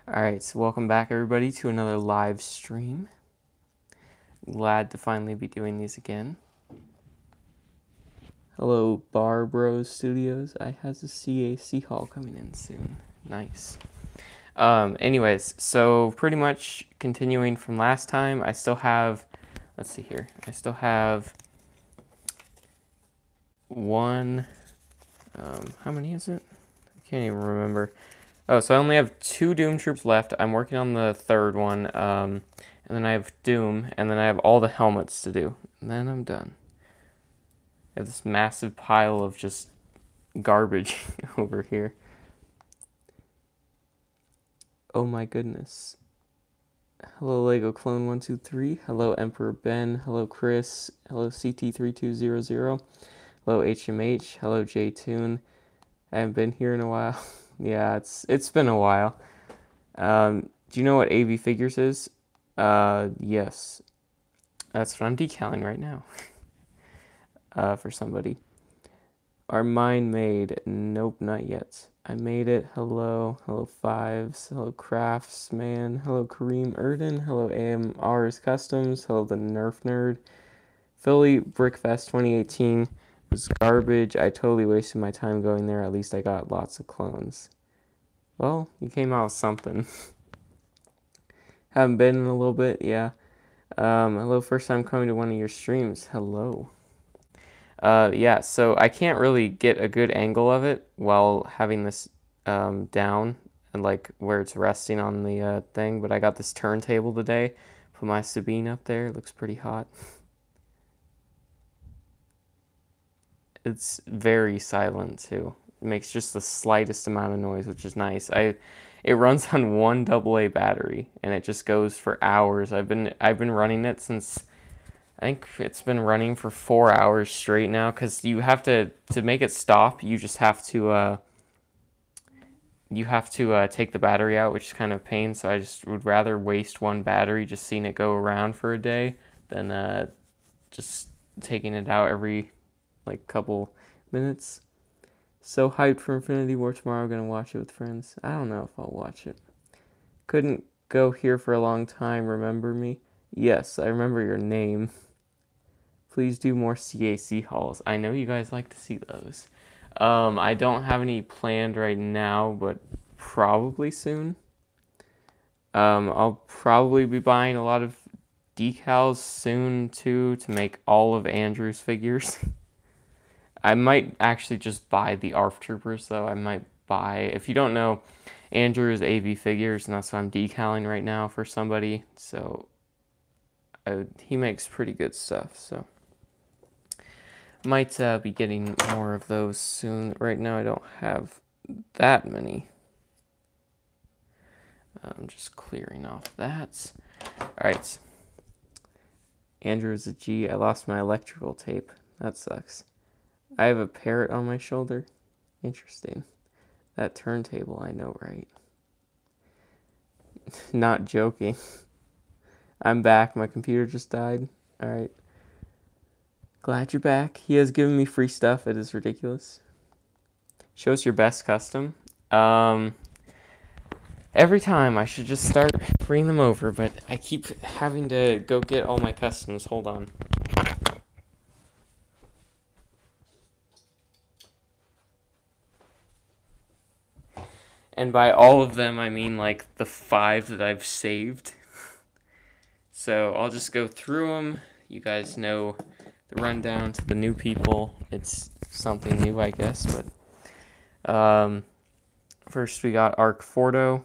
Alright, so welcome back everybody to another live stream. Glad to finally be doing these again. Hello, Bar Bros Studios. I has a CAC haul coming in soon. Nice. Anyways, so pretty much continuing from last time, I still have, let's see here, I still have one, how many is it? I can't even remember. Oh, so I only have 2 Doom Troops left. I'm working on the third one, and then I have Doom, and then I have all the helmets to do. And then I'm done. I have this massive pile of just garbage over here. Oh my goodness. Hello Lego Clone 123. Hello Emperor Ben. Hello Chris. Hello CT3200. Hello HMH. Hello JTune. I haven't been here in a while. Yeah, it's been a while. Do you know what AV Figures is? Yes. That's what I'm decaling right now. For somebody. Are mine made? Nope, not yet. I made it. Hello. Hello Fives. Hello Craftsman. Hello Kareem Erden. Hello AMR's Customs. Hello the Nerf Nerd. Philly Brickfest 2018 was garbage. I totally wasted my time going there. At least I got lots of clones. Well, you came out with something. Haven't been in a little bit, yeah. Hello, first time coming to one of your streams. Hello. Yeah, so I can't really get a good angle of it while having this down and like where it's resting on the thing, but I got this turntable today. Put my Sabine up there. It looks pretty hot. It's very silent too. It makes just the slightest amount of noise, which is nice. It runs on one AA battery and it just goes for hours. I've been running it since I think it's been running for 4 hours straight now because you have to make it stop. You just have to take the battery out, which is kind of a pain. So I just would rather waste one battery just seeing it go around for a day than just taking it out every like couple minutes. So hyped for Infinity War tomorrow. I'm gonna watch it with friends. I don't know if I'll watch it. Couldn't go here for a long time. Remember me? Yes, I remember your name. Please do more CAC hauls. I know you guys like to see those. I don't have any planned right now, but probably soon. I'll probably be buying a lot of decals soon too to make all of Andrew's figures. I might actually just buy the ARF Troopers though. I might buy, if you don't know, Andrew's AV Figures, and that's what I'm decaling right now for somebody. So he makes pretty good stuff. So might be getting more of those soon. Right now I don't have that many. I'm just clearing off that. Alright. Andrew is a G. I lost my electrical tape. That sucks. I have a parrot on my shoulder. Interesting. That turntable, I know, right? Not joking. I'm back. My computer just died. Alright. Glad you're back. He has given me free stuff. It is ridiculous. Show us your best custom. Every time I should just start bringing them over, but I keep having to go get all my customs. Hold on. And by all of them, I mean like the 5 that I've saved. So I'll just go through them. You guys know the rundown to the new people. It's something new, I guess. But first we got Arc Fordo.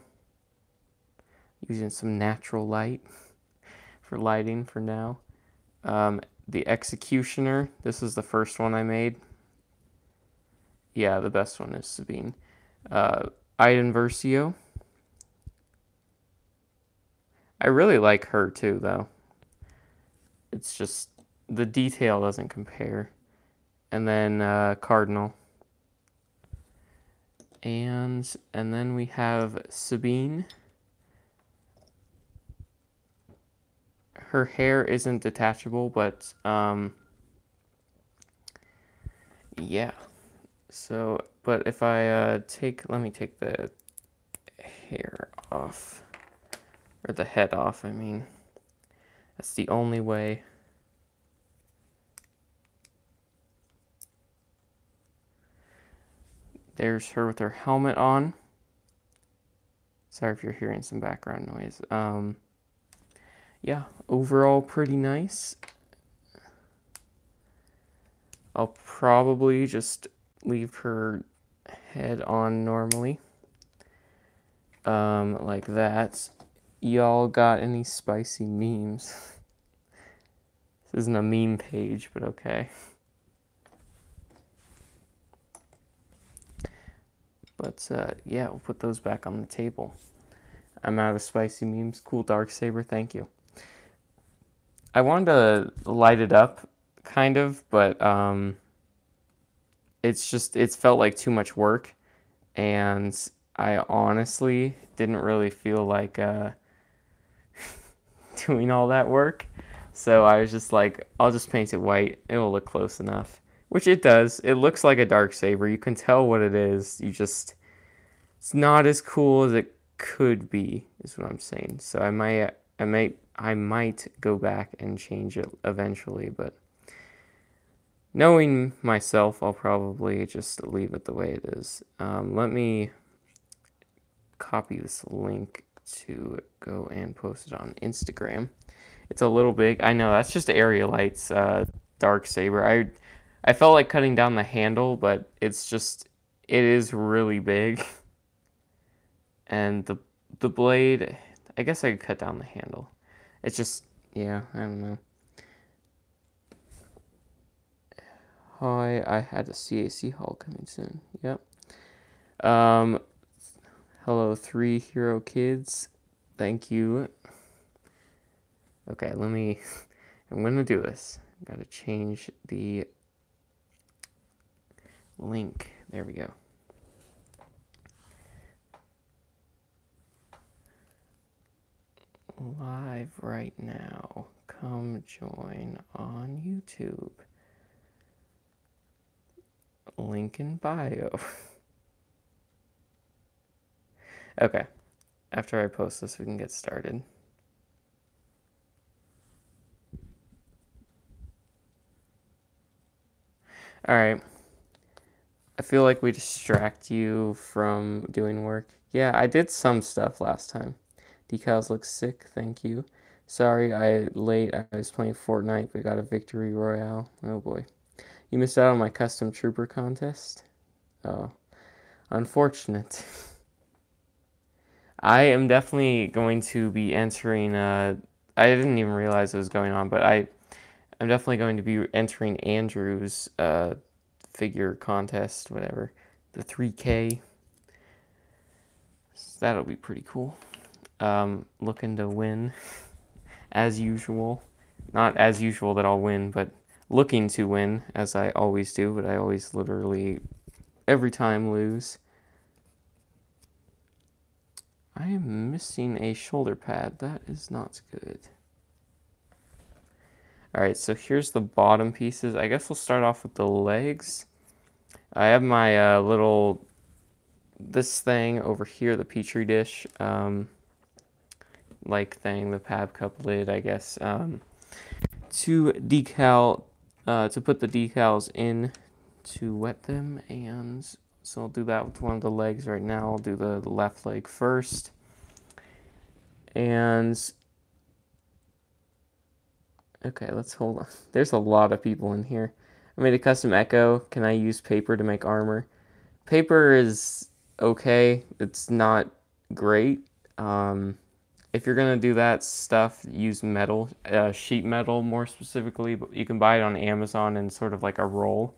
Using some natural light for lighting for now. The Executioner. This is the first one I made. Yeah, the best one is Sabine. Iden Versio. I really like her too, though. It's just the detail doesn't compare. And then Cardinal. And then we have Sabine. Her hair isn't detachable, but yeah. So, but if I let me take the hair off. off. Or the head off, I mean. That's the only way. There's her with her helmet on. Sorry if you're hearing some background noise. Yeah, overall pretty nice. I'll probably just leave her head on normally. Like that. Y'all got any spicy memes? This isn't a meme page, but okay. But yeah, we'll put those back on the table. I'm out of spicy memes. Cool Darksaber, thank you. I wanted to light it up, kind of, but it's felt like too much work, and I honestly didn't really feel like doing all that work. So I was just like, I'll just paint it white. It will look close enough. Which it does. It looks like a Darksaber. You can tell what it is. It's not as cool as it could be, is what I'm saying. So I might go back and change it eventually, but knowing myself, I'll probably just leave it the way it is. Let me copy this link to go and post it on Instagram. It's a little big. I know, that's just Area Light's Darksaber. I felt like cutting down the handle, but it is really big. And the blade, I guess I could cut down the handle. It's just, yeah, I don't know. Hi, I had a CAC haul coming soon. Yep. Hello, 3 hero kids. Thank you. Okay, I'm gonna do this. Gotta change the link. There we go. Live right now. Come join on YouTube. Link in bio. Okay. After I post this, we can get started. Alright. I feel like we distract you from doing work. Yeah, I did some stuff last time. Decals look sick, thank you. Sorry, I was playing Fortnite, but got a victory royale. Oh boy. You missed out on my custom trooper contest? Oh, unfortunate. I am definitely going to be entering, I didn't even realize it was going on, but I'm definitely going to be entering Andrew's figure contest, whatever. The 3K. So that'll be pretty cool. Looking to win, as usual. Not as usual that I'll win, but looking to win, as I always do, but I always literally, every time, lose. I am missing a shoulder pad. That is not good. Alright, so here's the bottom pieces. I guess we'll start off with the legs. I have my this thing over here, the Petri dish, like thing, the Pab Cup lid, I guess, to put the decals in to wet them, and so I'll do that with one of the legs right now. I'll do the left leg first, and okay, let's hold on. There's a lot of people in here. I made a custom echo. Can I use paper to make armor? Paper is okay. It's not great. If you're gonna do that stuff, use metal, sheet metal more specifically. But you can buy it on Amazon in sort of like a roll.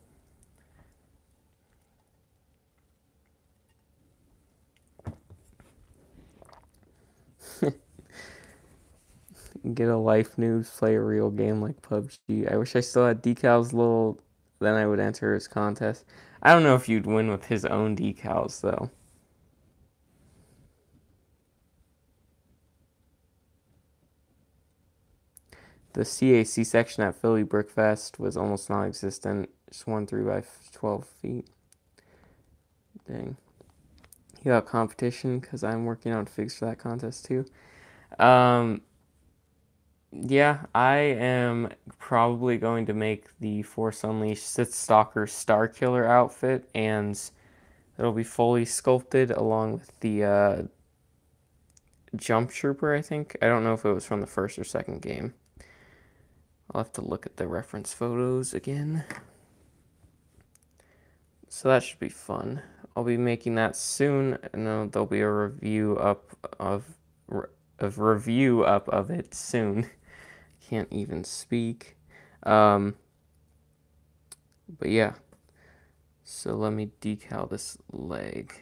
Get a life news, play a real game like PUBG. I wish I still had Decal's little, then I would enter his contest. I don't know if you'd win with his own decals though. The CAC section at Philly Brickfest was almost non-existent. Just 1 3 by 12 feet. Dang. you got competition because I'm working on figs for that contest too. Um, yeah, I am probably going to make the Force Unleashed Sith Stalker Star Killer outfit, and it'll be fully sculpted along with the Jump Trooper, I think. I don't know if it was from the first or second game. I'll have to look at the reference photos again. So that should be fun. I'll be making that soon, and then there'll be a review up of it soon. Can't even speak. But yeah. So let me decal this leg.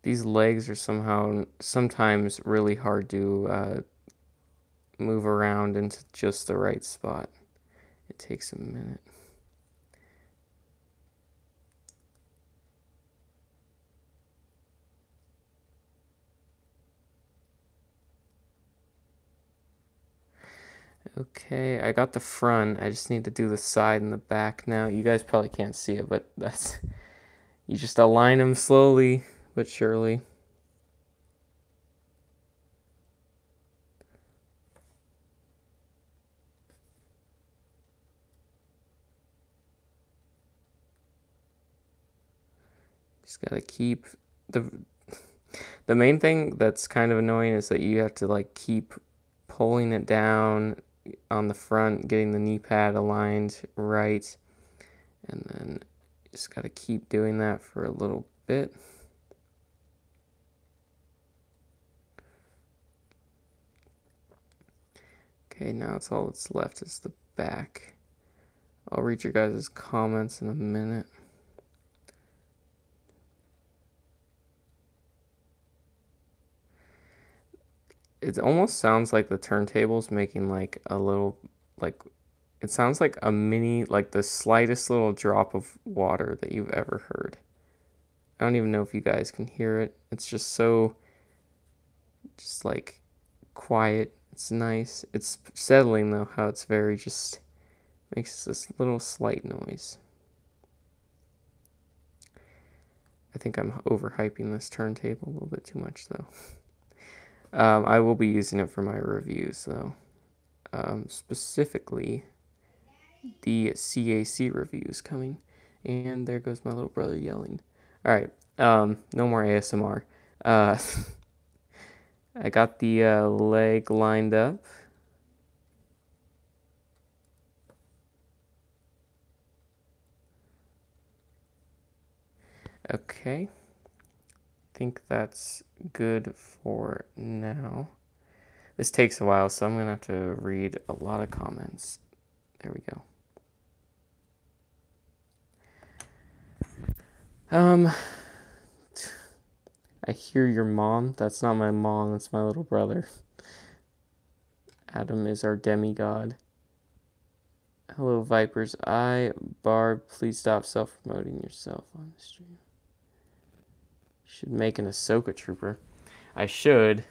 These legs are sometimes really hard to move around into just the right spot. It takes a minute. Okay, I got the front. I just need to do the side and the back now. You guys probably can't see it, but you just align them slowly but surely. Just gotta keep the main thing that's kind of annoying is that you have to like keep pulling it down on the front, getting the knee pad aligned right, and then you just gotta keep doing that for a little bit. Okay, now it's all that's left is the back. I'll read your guys' comments in a minute. It almost sounds like the turntable's making like a little, like, it sounds like a mini, like the slightest little drop of water that you've ever heard. I don't even know if you guys can hear it. It's just so, just like quiet. It's nice. It's settling though, how it's very just makes this little slight noise. I think I'm overhyping this turntable a little bit too much though. I will be using it for my reviews though. Specifically the CAC reviews coming. And there goes my little brother yelling. All right, no more ASMR. Uh, I got the leg lined up. Okay, I think that's good for now. This takes a while, so I'm gonna have to read a lot of comments. There we go. I hear your mom. That's not my mom, that's my little brother. Adam is our demigod. Hello, Vipers. Barb, please stop self-promoting yourself on the stream. You should make an Ahsoka trooper. I should.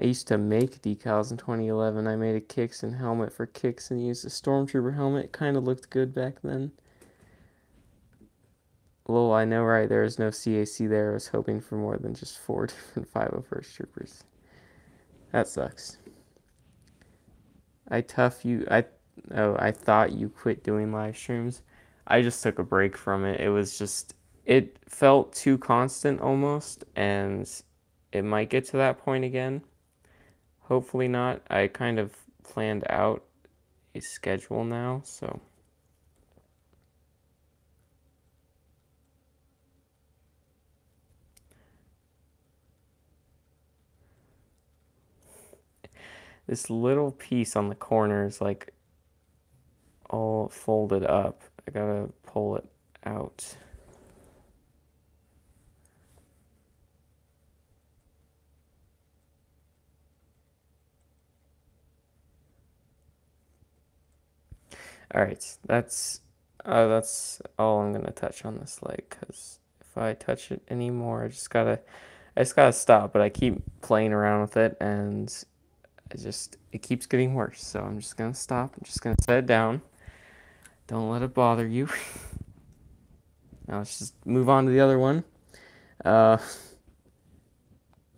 I used to make decals in 2011. I made a Kicks and helmet for Kicks and used a Stormtrooper helmet. It kind of looked good back then. Lol, I know, right? There is no CAC there. I was hoping for more than just 4 different 501st troopers. That sucks. I thought you quit doing live streams. I just took a break from it. It was just, it felt too constant almost, and it might get to that point again. Hopefully not. I kind of planned out a schedule now, so. This little piece on the corner is like all folded up. I gotta pull it out. All right, that's all I'm gonna touch on this leg, because if I touch it anymore, I just gotta I just gotta stop, but I keep playing around with it, and it keeps getting worse. So I'm just gonna stop. I'm just gonna set it down. Don't let it bother you. Now let's just move on to the other one. Uh,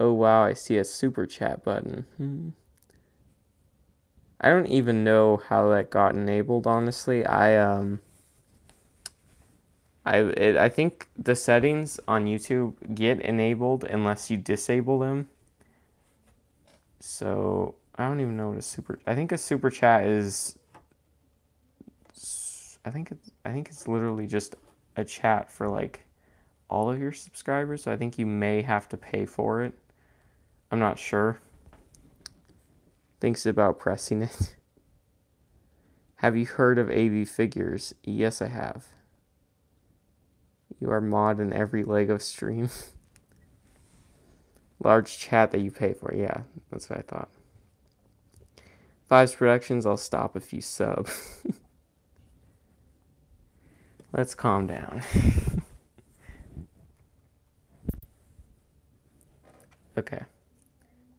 oh wow, I see a super chat button. I don't even know how that got enabled, honestly. I think the settings on YouTube get enabled unless you disable them. So I don't even know what I think a super chat is. I think it's literally just a chat for like all of your subscribers. So I think you may have to pay for it. I'm not sure. Thinks about pressing it. Have you heard of AV Figures? Yes, I have. You are mod in every LEGO stream. Large chat that you pay for. Yeah, that's what I thought. Fives Productions, I'll stop if you sub. Let's calm down. Okay.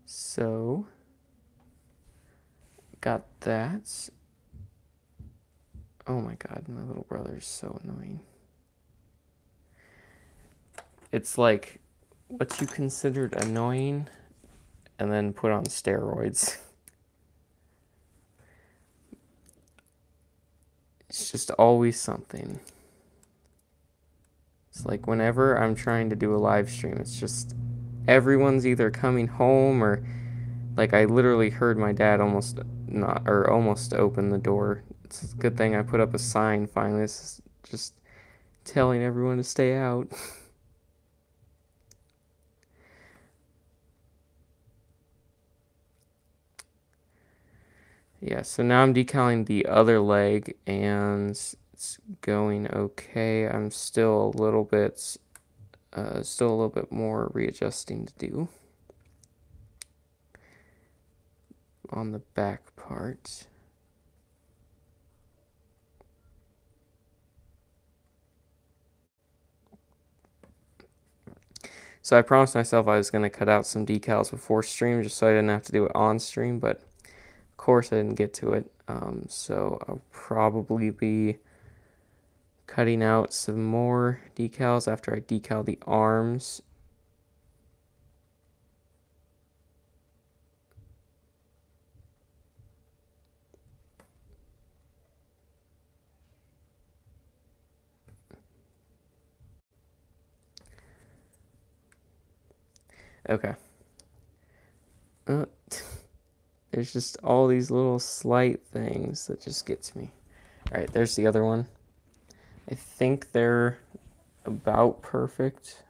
So, got that. Oh my god, my little brother is so annoying. It's like what you considered annoying and then put on steroids. It's just always something. It's like whenever I'm trying to do a live stream, it's just everyone's either coming home or like I literally heard my dad almost open the door. It's a good thing I put up a sign finally. It's just telling everyone to stay out. Yeah, so now I'm decaling the other leg and it's going okay. I'm still a little bit more readjusting to do on the back part. So I promised myself I was going to cut out some decals before stream just so I didn't have to do it on stream, but of course I didn't get to it. So I'll probably be cutting out some more decals after I decal the arms. Okay. There's just all these little slight things that just get to me. All right, there's the other one. I think they're about perfect.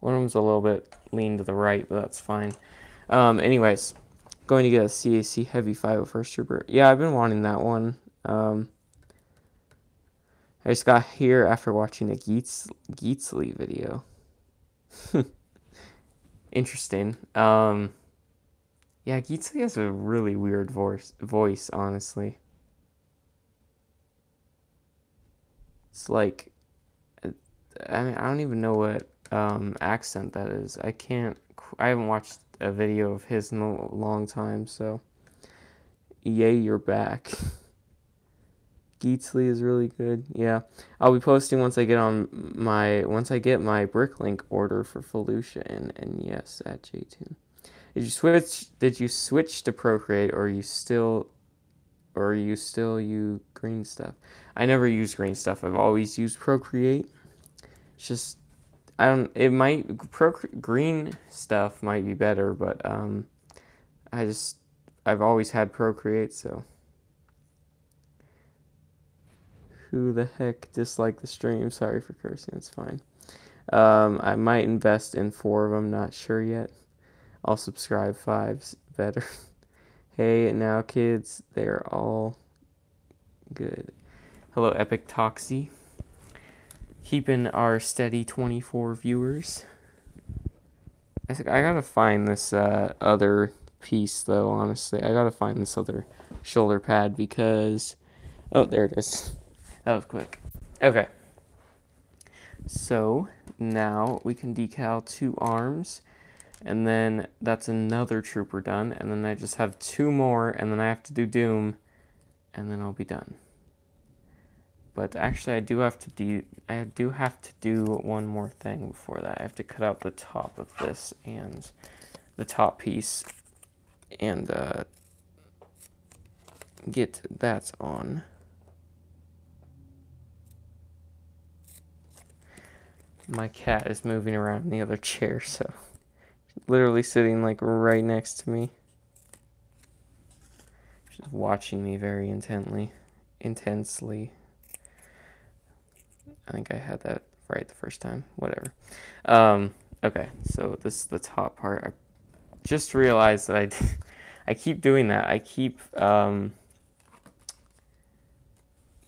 One of them's a little bit lean to the right, but that's fine. Anyways, going to get a CAC Heavy 501st Trooper. Yeah, I've been wanting that one. I just got here after watching a Geetsly video. Interesting. Yeah, Geetsly has a really weird voice, honestly. It's like, I mean, I don't even know what accent that is. I haven't watched a video of his in a long time, so yay, you're back. Geetsly is really good. Yeah, I'll be posting once I get my Bricklink order for Felucia and yes at J2. Did you switch to Procreate or are you still use green stuff? I never use green stuff. I've always used Procreate. It's just green stuff might be better, but I've always had Procreate, so who the heck disliked the stream? Sorry for cursing, it's fine. I might invest in 4 of them, not sure yet. I'll subscribe 5s better. Hey, now kids, they're all good. Hello, Epic Toxie. Keeping our steady 24 viewers. I gotta find this other piece, though, honestly. I gotta find this other shoulder pad because... Oh, there it is. That was quick. Okay. So now we can decal 2 arms, and then that's another trooper done, and then I just have 2 more, and then I have to do Doom, and then I'll be done. But actually, I do have to do one more thing before that. I have to cut out the top of this and the top piece, and get that on. My cat is moving around in the other chair, so literally sitting like right next to me. She's watching me very intensely. I think I had that right the first time. Whatever. Okay, so this is the top part. I just realized that I keep doing that. I keep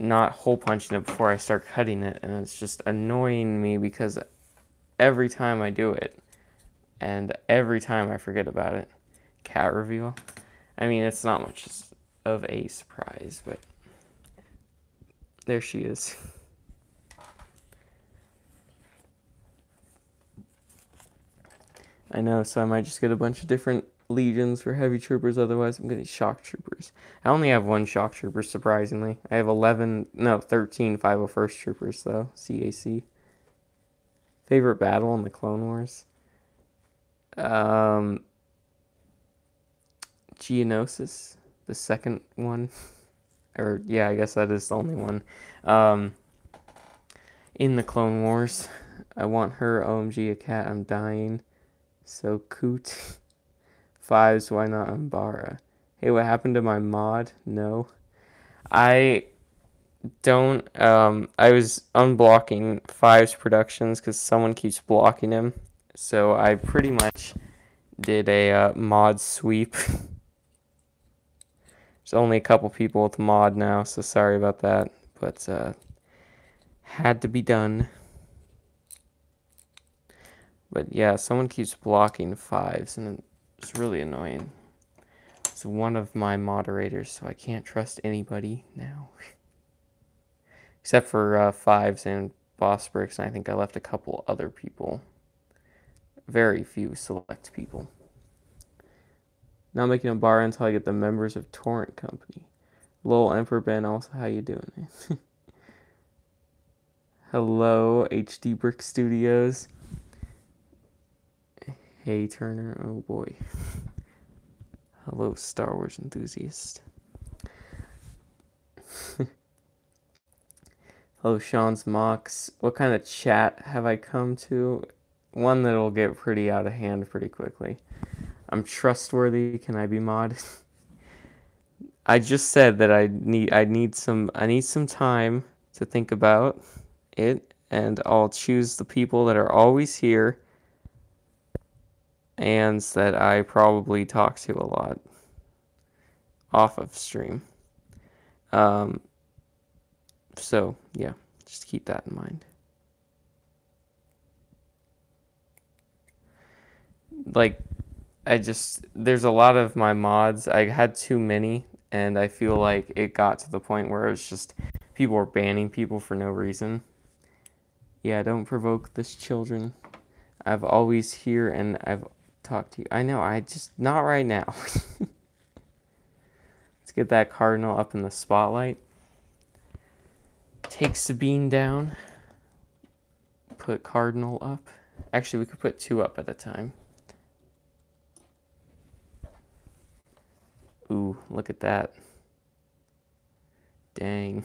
not hole punching it before I start cutting it, and it's just annoying me because every time I do it, and every time I forget about it. Cat reveal. I mean, it's not much of a surprise, but there she is. I know, so I might just get a bunch of different legions for heavy troopers, otherwise I'm getting shock troopers. I only have 1 shock trooper, surprisingly. I have 13 501st troopers, though, CAC. Favorite battle in the Clone Wars? Geonosis, the second one. Or, yeah, I guess that is the only one. In the Clone Wars, I want her. OMG, a cat, I'm dying. So coot. 5s, why not Umbara? Hey, what happened to my mod? No. I don't, I was unblocking 5's productions because someone keeps blocking him. So I pretty much did a mod sweep. There's only a couple people with mod now, so sorry about that. But, had to be done. But yeah, someone keeps blocking 5s, and it's really annoying. It's one of my moderators, so I can't trust anybody now. Except for 5s and Boss Bricks, and I think I left a couple other people. Very few select people. Not making a bar until I get the members of Torrent Company. Lol, Emperor Ben, also, how you doing? Hello, HD Brick Studios. Hey, Turner. Oh, boy. Hello, Star Wars enthusiast. Hello, Sean's Mox. What kind of chat have I come to? One that'll get pretty out of hand pretty quickly. I'm trustworthy. Can I be mod? I just said that I need some time to think about it, and I'll choose the people that are always here and that I probably talk to a lot off of stream. So yeah, just keep that in mind. Like, there's a lot of my mods. I had too many, and I feel like it got to the point where it was just people were banning people for no reason. Yeah, don't provoke this, children. I've always here and I've talked to you. I know, not right now. Let's get that cardinal up in the spotlight. Take Sabine down. Put cardinal up. Actually, we could put 2 up at a time. Ooh, look at that. Dang.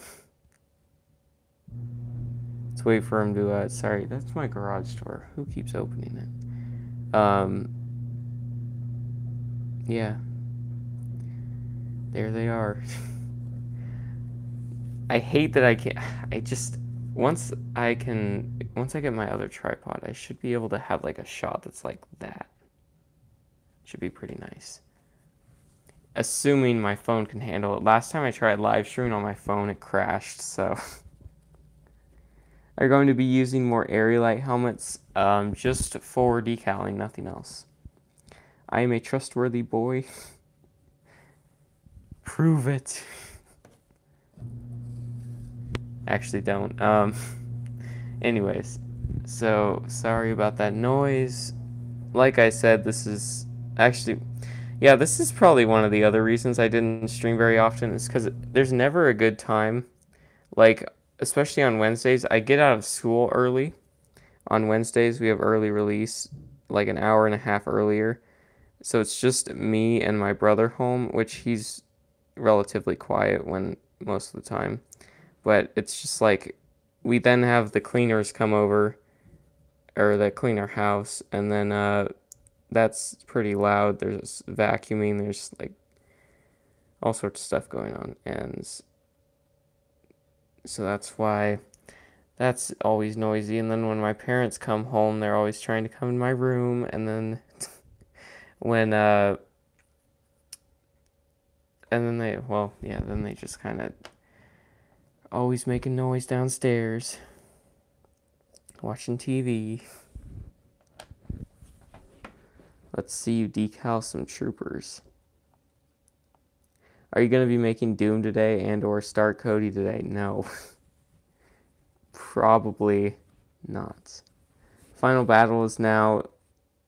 Let's wait for him to, sorry, that's my garage door. Who keeps opening it? Yeah. There they are. I hate that once I get my other tripod, I should be able to have like a shot that's like that. Should be pretty nice. Assuming my phone can handle it. Last time I tried live streaming on my phone, it crashed, so. Are going to be using more Aerolite helmets, just for decaling, nothing else. I am a trustworthy boy. Prove it. Actually, don't. Anyways, So sorry about that noise. Like I said, this is actually, yeah, this is probably one of the other reasons I didn't stream very often is because there's never a good time. Like, especially on Wednesdays, I get out of school early. On Wednesdays, we have early release, like an hour and a half earlier. So it's just me and my brother home, which he's relatively quiet when most of the time. But it's just like we then have the cleaners come over or that clean our house, and then that's pretty loud. There's vacuuming, there's like all sorts of stuff going on, and so that's why that's always noisy. And then when my parents come home, they're always trying to come in my room, and then when and then they well yeah then they just kind of always making noise downstairs watching TV. Let's see you decal some troopers. Are you going to be making Doom today and or start Cody today? No. Probably not. Final battle is now.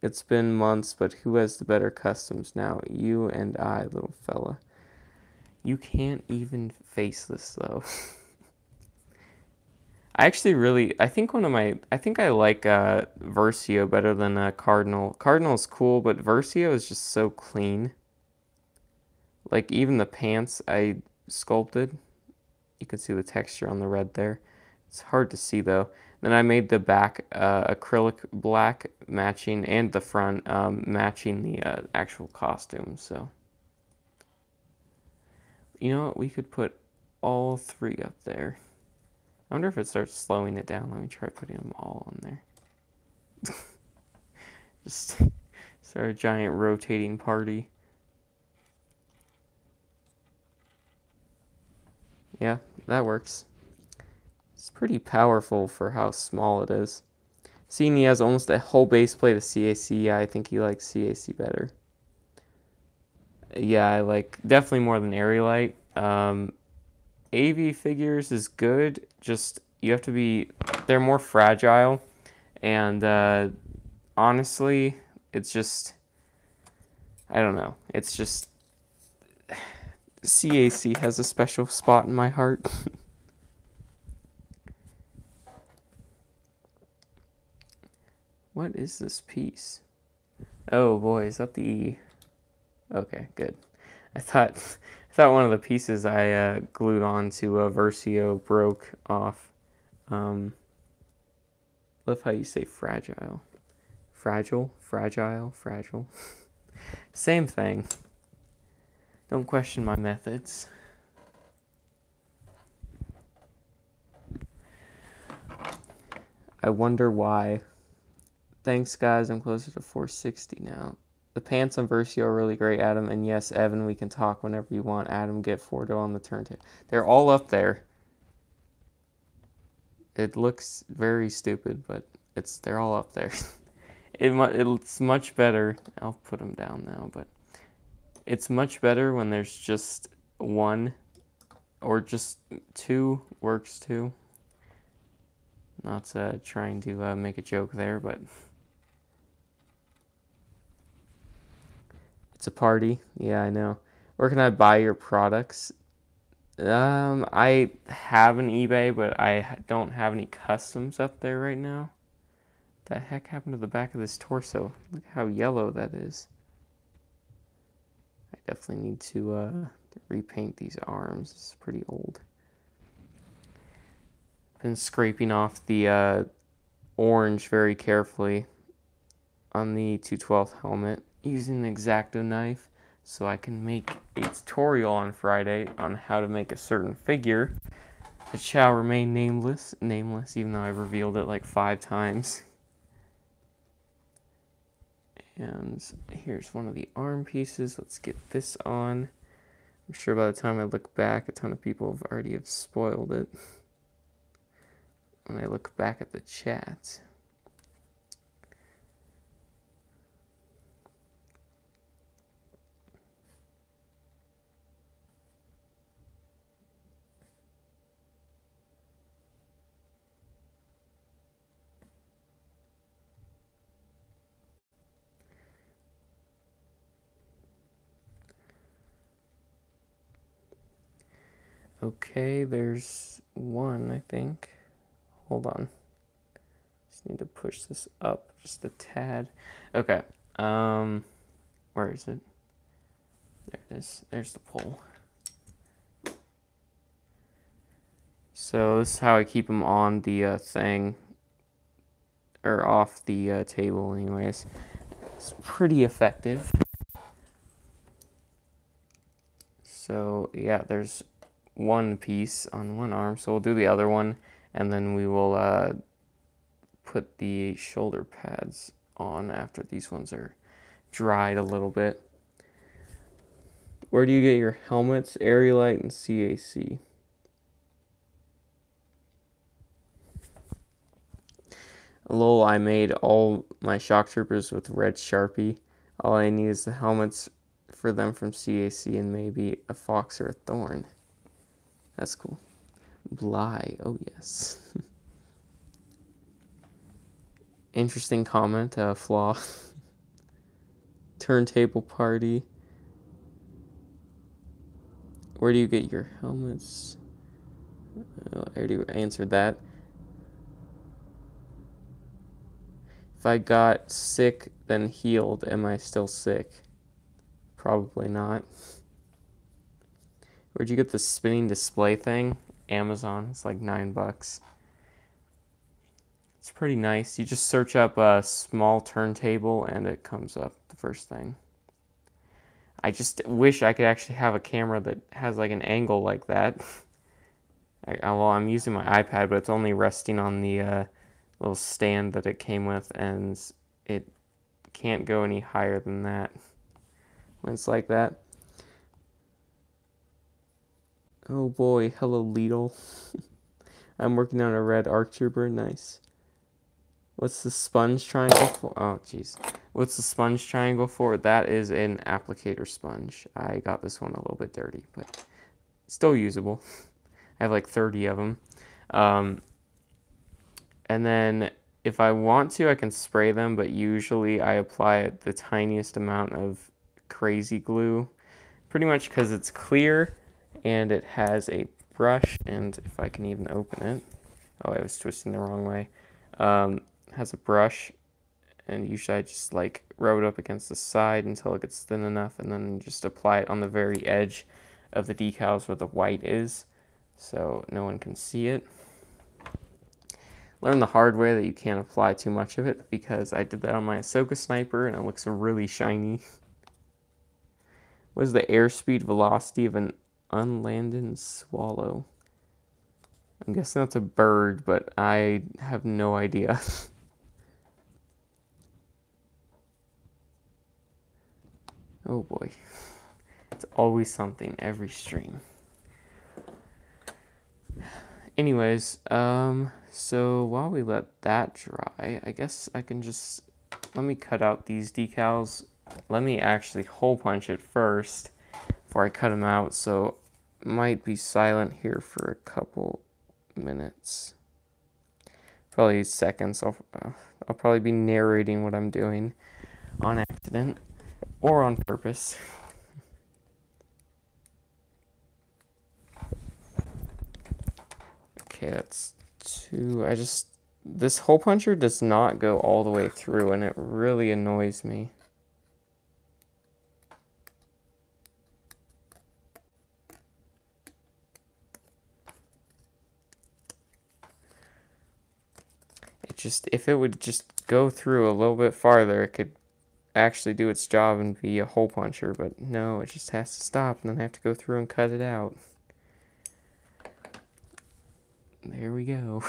It's been months, but who has the better customs now? You and I, little fella. You can't even face this, though. I actually really, I think I think I like Versio better than Cardinal. Cardinal's cool, but Versio is just so clean. Like, even the pants I sculpted, you can see the texture on the red there. It's hard to see, though. Then I made the back acrylic black matching, and the front matching the actual costume, so. You know what, we could put all three up there. I wonder if it starts slowing it down. Let me try putting them all on there. Just start a giant rotating party. Yeah, that works. It's pretty powerful for how small it is. Seeing he has almost a whole base plate of CAC, I think he likes CAC better. Yeah, I like definitely more than Aerolite. AV figures is good, just you have to be, they're more fragile, and honestly, it's just, I don't know, it's just, CAC has a special spot in my heart. What is this piece? Oh boy, is that the... Okay, good. I thought one of the pieces I glued onto a Versio broke off. Love how you say fragile. Fragile, fragile, fragile. Same thing. Don't question my methods. I wonder why. Thanks, guys. I'm closer to 460 now. The pants on Versio are really great, Adam. And yes, Evan, we can talk whenever you want. Adam, get Fordo on the turntable. They're all up there. It looks very stupid, but they're all up there. It's much better. I'll put them down now, but it's much better when there's just one or just two works too. Not trying to make a joke there, but it's a party. Yeah, I know. Where can I buy your products? I have an eBay, but I don't have any customs up there right now. The heck happened to the back of this torso? Look how yellow that is. I definitely need to repaint these arms. It's pretty old. Been scraping off the orange very carefully on the 212 helmet using an X-Acto knife so I can make a tutorial on Friday on how to make a certain figure. It shall remain nameless, even though I've revealed it like 5 times. And here's one of the arm pieces. Let's get this on. I'm sure by the time I look back, a ton of people have already spoiled it. When I look back at the chat. Okay, there's one, I think. Hold on. Just need to push this up just a tad. Okay. Where is it? There it is. There's the pole. So this is how I keep them on the thing, or off the table anyways. It's pretty effective. So yeah, there's one piece on one arm, so we'll do the other one, and then we will put the shoulder pads on after these ones are dried a little bit. Where do you get your helmets? Aerolite and CAC. Lol, I made all my shock troopers with red Sharpie. All I need is the helmets for them from CAC and maybe a fox or a thorn. That's cool. Bly, oh yes. Interesting comment, flaw. Turntable party. Where do you get your helmets? I already answered that. If I got sick, then healed, am I still sick? Probably not. Where'd you get the spinning display thing? Amazon. It's like $9. It's pretty nice. You just search up a small turntable and it comes up the first thing. I just wish I could actually have a camera that has like an angle like that. Well, I'm using my iPad, but it's only resting on the little stand that it came with, and it can't go any higher than that when it's like that. Oh boy, hello Lidl. I'm working on a red ARC Trooper, nice. What's the sponge triangle for? Oh, jeez. What's the sponge triangle for? That is an applicator sponge. I got this one a little bit dirty, but still usable. I have like 30 of them. And then if I want to, I can spray them, but usually I apply the tiniest amount of crazy glue, pretty much because it's clear and it has a brush, and if I can even open it. Oh, I was twisting the wrong way. Has a brush, and usually I just like rub it up against the side until it gets thin enough, and then just apply it on the very edge of the decals where the white is, so no one can see it. Learn the hard way that you can't apply too much of it, because I did that on my Ahsoka sniper and it looks really shiny. What is the airspeed velocity of an unlanded swallow? I'm guessing that's a bird, but I have no idea. Oh boy. It's always something every stream. Anyways, so while we let that dry, I guess I can just, let me cut out these decals. Let me actually hole punch it first before I cut them out, so it might be silent here for a couple minutes. Probably seconds. I'll probably be narrating what I'm doing on accident or on purpose. Okay, that's two. This hole puncher does not go all the way through, and it really annoys me. If it would just go through a little bit farther, it could actually do its job and be a hole puncher, but no, it just has to stop, and then I have to go through and cut it out. There we go.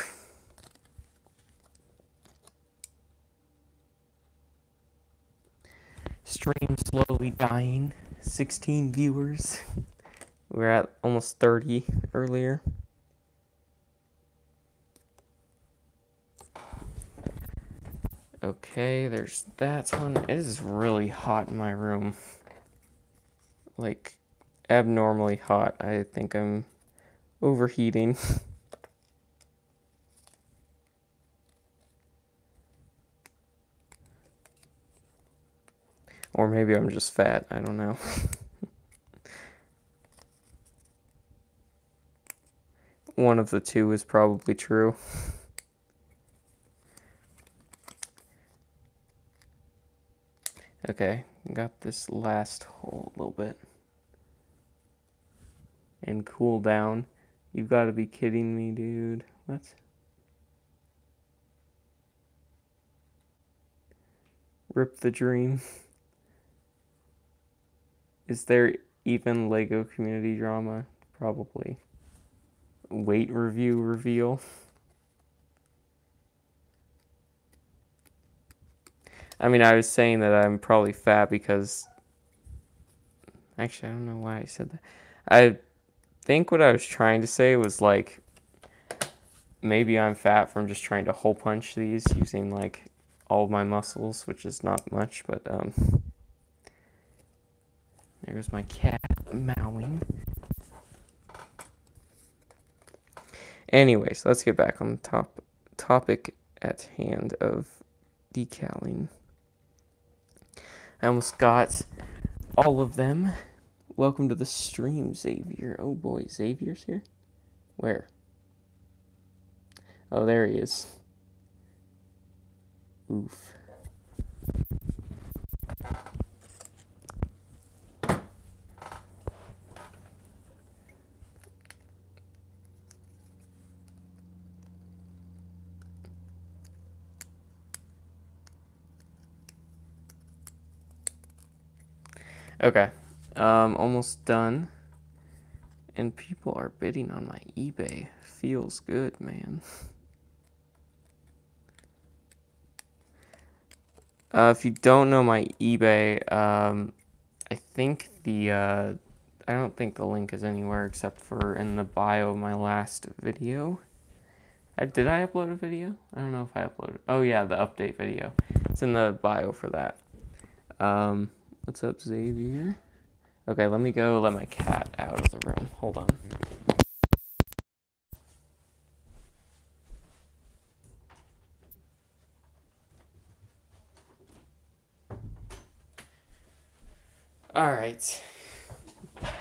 Stream slowly dying. 16 viewers. We were at almost 30 earlier. Okay, there's that one. It is really hot in my room. Like, abnormally hot. I think I'm overheating. Or maybe I'm just fat. I don't know. one of the two is probably true. Okay, got this last hole a little bit. And cool down. You've got to be kidding me, dude. What? Rip the dream. Is there even Lego community drama? Probably. Weight review reveal. I mean, I was saying that I'm probably fat because... Actually, I don't know why I said that. I think what I was trying to say was, like, maybe I'm fat from just trying to hole punch these using, like, all of my muscles, which is not much, but, there's my cat mowing. Anyways, let's get back on the topic at hand of decaling. I almost got all of them. Welcome to the stream, Xavier. Oh boy, Xavier's here? Where? Oh, there he is. Oof. Okay, almost done. And people are bidding on my eBay. Feels good, man. If you don't know my eBay, I think I don't think the link is anywhere except for in the bio of my last video. Did I upload a video? I don't know if I uploaded. Oh yeah, the update video. It's in the bio for that. What's up, Xavier? Okay, let me go let my cat out of the room. Hold on. Alright. I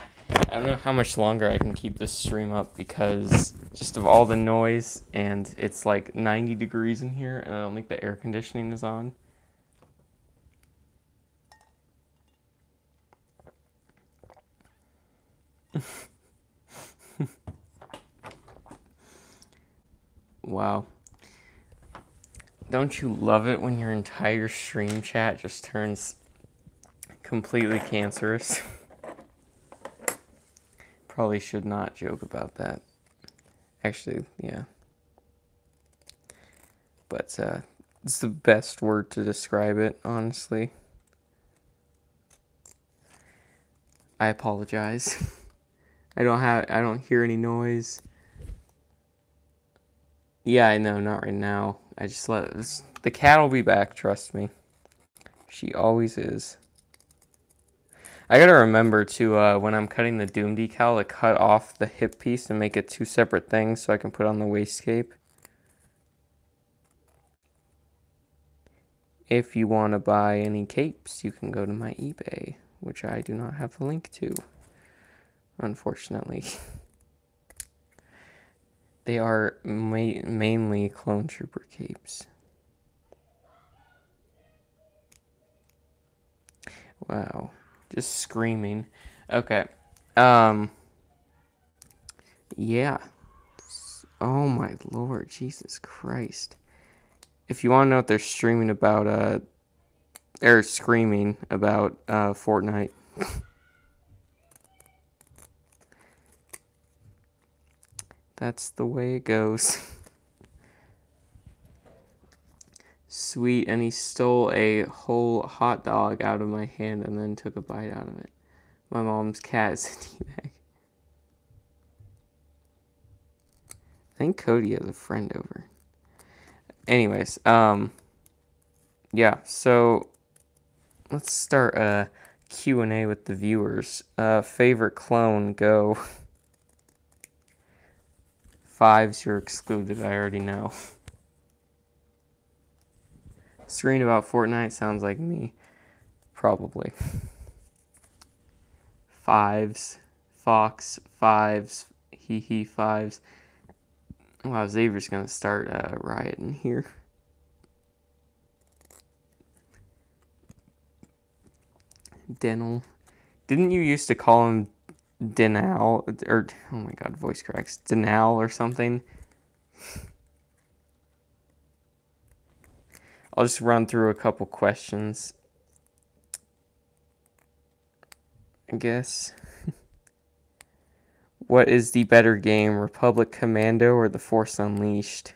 don't know how much longer I can keep this stream up because just of all the noise, and it's like 90 degrees in here, and I don't think the air conditioning is on. Wow. Don't you love it when your entire stream chat just turns completely cancerous? Probably should not joke about that. Actually, yeah. But it's the best word to describe it, honestly. I apologize. I don't hear any noise. Yeah, I know, not right now. I just the cat will be back, trust me. She always is. I gotta remember to, when I'm cutting the Doom decal, to cut off the hip piece and make it two separate things so I can put on the waist cape. If you want to buy any capes, you can go to my eBay, which I do not have the link to, unfortunately. They are mainly Clone Trooper capes. Wow. Just screaming. Okay. Yeah. Oh my lord, Jesus Christ. If you want to know what they're streaming about, they're screaming about, Fortnite. That's the way it goes. Sweet, and he stole a whole hot dog out of my hand and then took a bite out of it. My mom's cat is a teabag. I think Cody has a friend over. Anyways, yeah, so let's start a Q&A with the viewers. Favorite clone, go. Fives, you're excluded, I already know. Screen about Fortnite sounds like me. Probably. Fives. Fox, fives. Hee hee, fives. Wow, Xavier's gonna start rioting here. Dental. Didn't you used to call him Denal? Or, oh my god, voice cracks. Denal or something? I'll just run through a couple questions, I guess. What is the better game, Republic Commando or The Force Unleashed?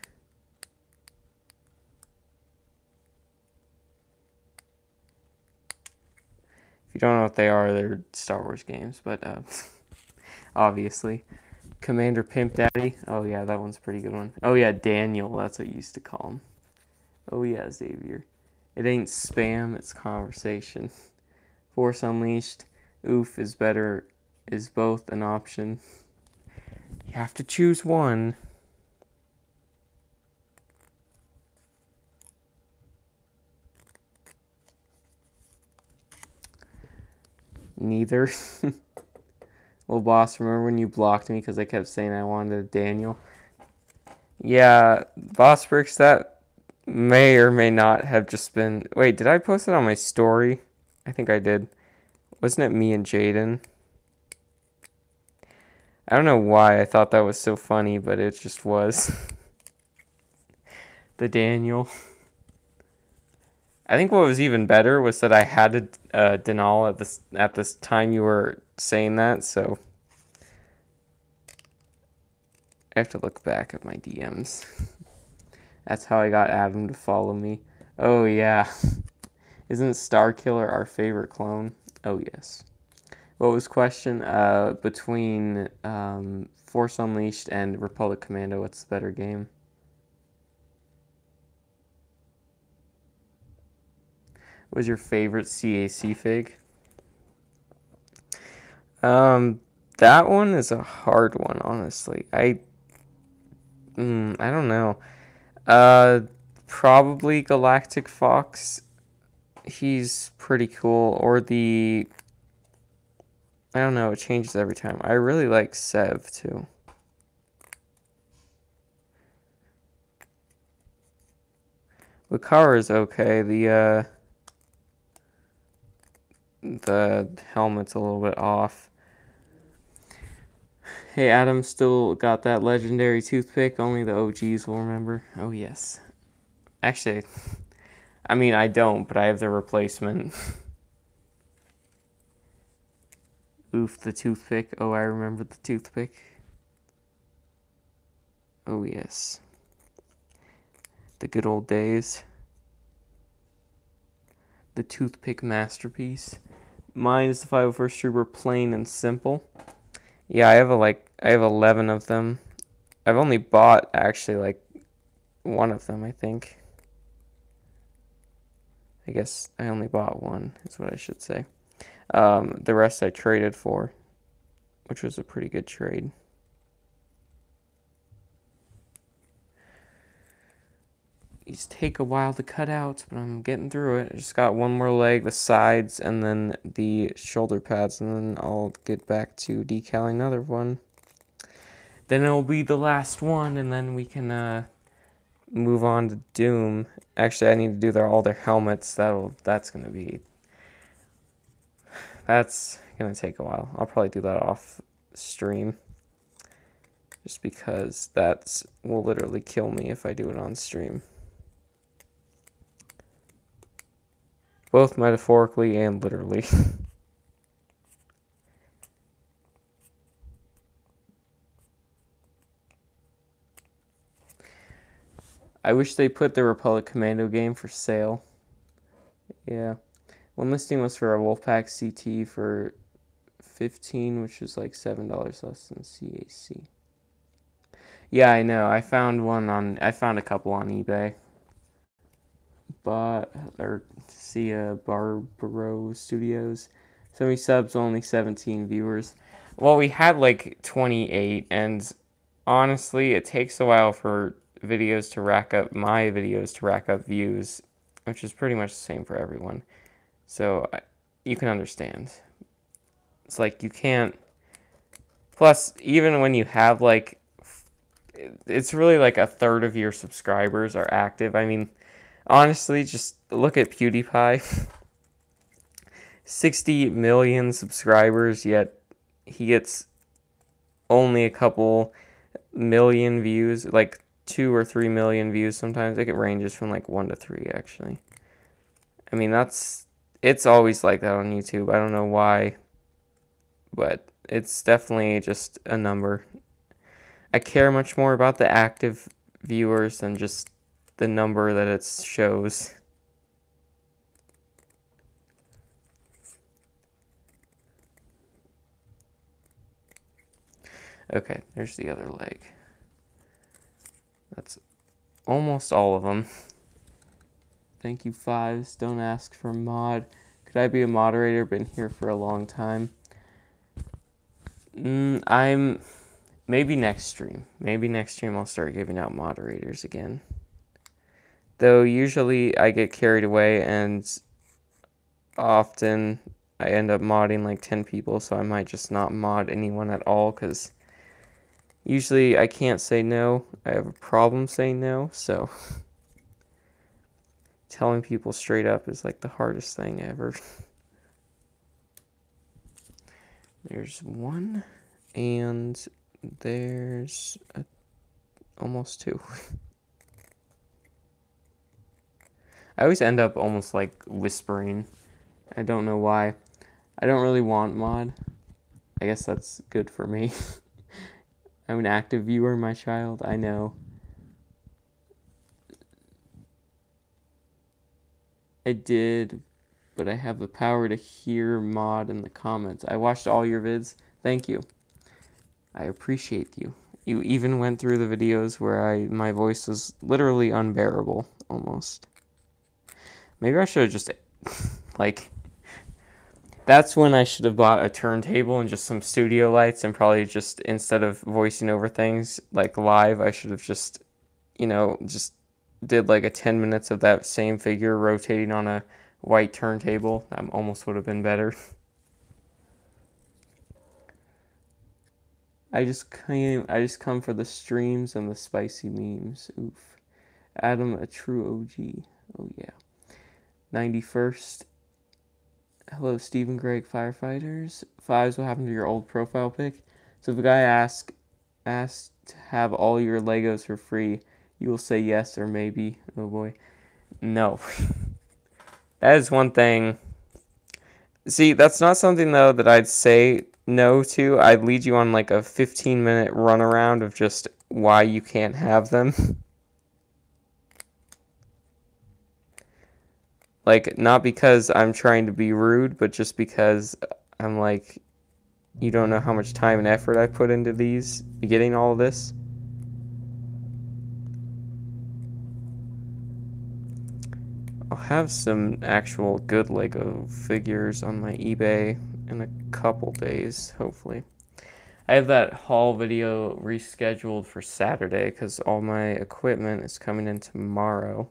If you don't know what they are, they're Star Wars games, but obviously. Commander Pimp Daddy. Oh yeah, that one's a pretty good one. Oh yeah, Daniel, that's what you used to call him. Oh yeah, Xavier. It ain't spam, it's conversation. Force Unleashed. Oof is better, is both an option. You have to choose one. Neither. Well, boss, remember when you blocked me because I kept saying I wanted a Daniel? Yeah, Boss Bricks, that may or may not have just been... Wait, did I post it on my story? I think I did. Wasn't it me and Jaden? I don't know why I thought that was so funny, but it just was. The Daniel. I think what was even better was that I had a Denal at this time you were saying that, so I have to look back at my DMs. That's how I got Adam to follow me. Oh yeah. Isn't Starkiller our favorite clone? Oh yes. What was question? Between Force Unleashed and Republic Commando, what's the better game? What was your favorite CAC fig? That one is a hard one, honestly. I don't know. Probably Galactic Fox. He's pretty cool. Or I don't know, it changes every time. I really like Sev too. Lucara is okay. The helmet's a little bit off. Hey, Adam still got that legendary toothpick. Only the OGs will remember. Oh, yes. Actually, I mean, I don't, but I have the replacement. Oof, the toothpick. Oh, I remember the toothpick. Oh, yes. The good old days. The toothpick masterpiece. Mine is the 501st Trooper, plain and simple. Yeah, I have 11 of them. I've only bought actually like one of them, I think. I guess I only bought one, is what I should say. The rest I traded for, which was a pretty good trade. These take a while to cut out, but I'm getting through it. I just got one more leg, the sides, and then the shoulder pads, and then I'll get back to decaling another one. Then it'll be the last one, and then we can move on to Doom. Actually, I need to do all their helmets. That's gonna take a while. I'll probably do that off stream, just because that will literally kill me if I do it on stream. Both metaphorically and literally. I wish they put the Republic Commando game for sale. Yeah. One listing was for a Wolfpack CT for $15, which is like $7 less than CAC. Yeah, I know. I found a couple on eBay. Barbaro Studios. 70 subs, only 17 viewers. Well, we had like 28, and honestly, it takes a while for my videos to rack up views, which is pretty much the same for everyone. So you can understand. It's like you can't. Plus, even when you have like it's really like a third of your subscribers are active. I mean, honestly, just look at PewDiePie. 60 million subscribers, yet he gets only a couple million views, like 2 or 3 million views sometimes. It ranges from like 1 to 3 actually. I mean, it's always like that on YouTube. I don't know why, but it's definitely just a number. I care much more about the active viewers than just the number that it shows. Okay, there's the other leg. That's almost all of them. Thank you, Fives. Don't ask for mod. Could I be a moderator? Been here for a long time. I'm maybe next stream. Maybe next stream I'll start giving out moderators again. Though usually I get carried away and often I end up modding like 10 people, so I might just not mod anyone at all because usually I can't say no. I have a problem saying no, so telling people straight up is like the hardest thing ever. There's one, and there's almost two. I always end up almost like whispering. I don't know why. I don't really want mod. I guess that's good for me. I'm an active viewer, my child. I know. I did, but I have the power to hear mod in the comments. I watched all your vids. Thank you. I appreciate you. You even went through the videos where my voice was literally unbearable, almost. Maybe I should have just, like, that's when I should have bought a turntable and just some studio lights and probably just, instead of voicing over things, like, live, I should have just, you know, just did, like, a 10 minutes of that same figure rotating on a white turntable. That almost would have been better. I just come for the streams and the spicy memes. Oof. Adam, a true OG. Oh, yeah. 91st. Hello, Stephen Greg Firefighters. Fives, what happened to your old profile pic? So if a guy asked to have all your Legos for free, you will say yes or maybe. Oh boy. No. That is one thing. See, that's not something though that I'd say no to. I'd lead you on like a 15-minute runaround of just why you can't have them. Like, not because I'm trying to be rude, but just because I'm like, you don't know how much time and effort I put into these, getting all of this. I'll have some actual good Lego figures on my eBay in a couple days, hopefully. I have that haul video rescheduled for Saturday because all my equipment is coming in tomorrow.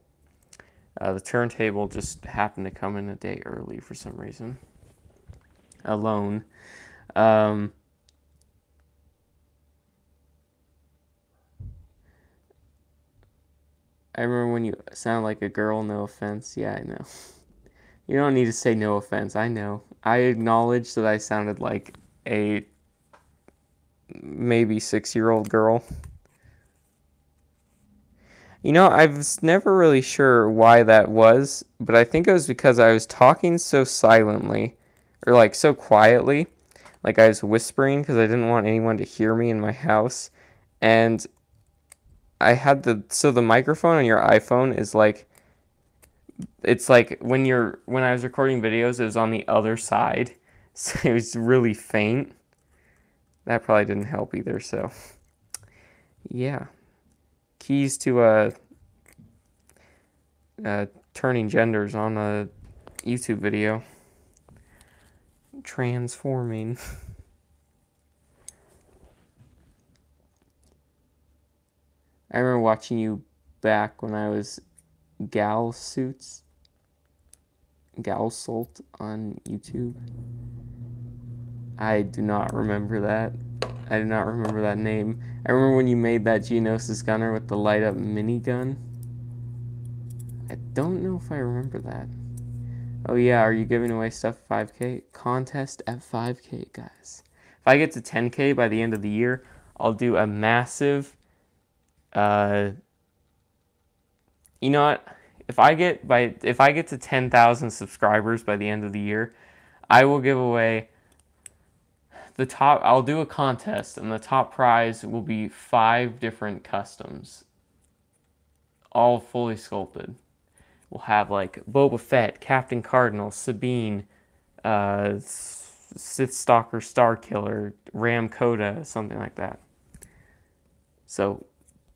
The turntable just happened to come in a day early for some reason. Alone. I remember when you sound like a girl, no offense. Yeah, I know. You don't need to say no offense. I know. I acknowledge that I sounded like a maybe 6-year-old girl. You know, I was never really sure why that was, but I think it was because I was talking so silently, or like so quietly, like I was whispering because I didn't want anyone to hear me in my house, and I had the microphone on your iPhone is like, it's like when I was recording videos, it was on the other side, so it was really faint. That probably didn't help either, so yeah. Keys to turning genders on a YouTube video. Transforming. I remember watching you back when I was Gal Salt on YouTube. I do not remember that. I do not remember that name. I remember when you made that Geonosis gunner with the light up minigun. I don't know if I remember that. Oh yeah, are you giving away stuff at 5K? Contest at 5K, guys. If I get to 10K by the end of the year, I'll do a massive, you know what? If I get to 10,000 subscribers by the end of the year, I will give away I'll do a contest, and the top prize will be 5 different customs, all fully sculpted. We'll have like Boba Fett, Captain Cardinal, Sabine, Sith Stalker, Star Killer, Ram Coda, something like that. So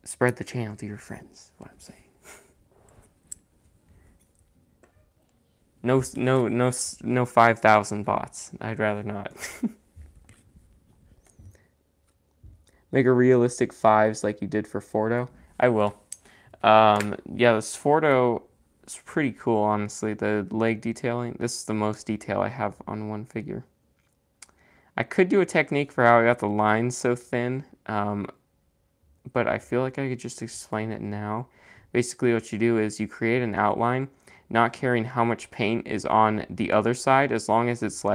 spread the channel to your friends, is what I'm saying. No 5,000 bots. I'd rather not. Make a realistic 5s like you did for Fordo. I will. Yeah, this Fordo is pretty cool, honestly. The leg detailing. This is the most detail I have on one figure. I could do a technique for how I got the lines so thin, but I feel like I could just explain it now. Basically, what you do is you create an outline, not caring how much paint is on the other side, as long as it's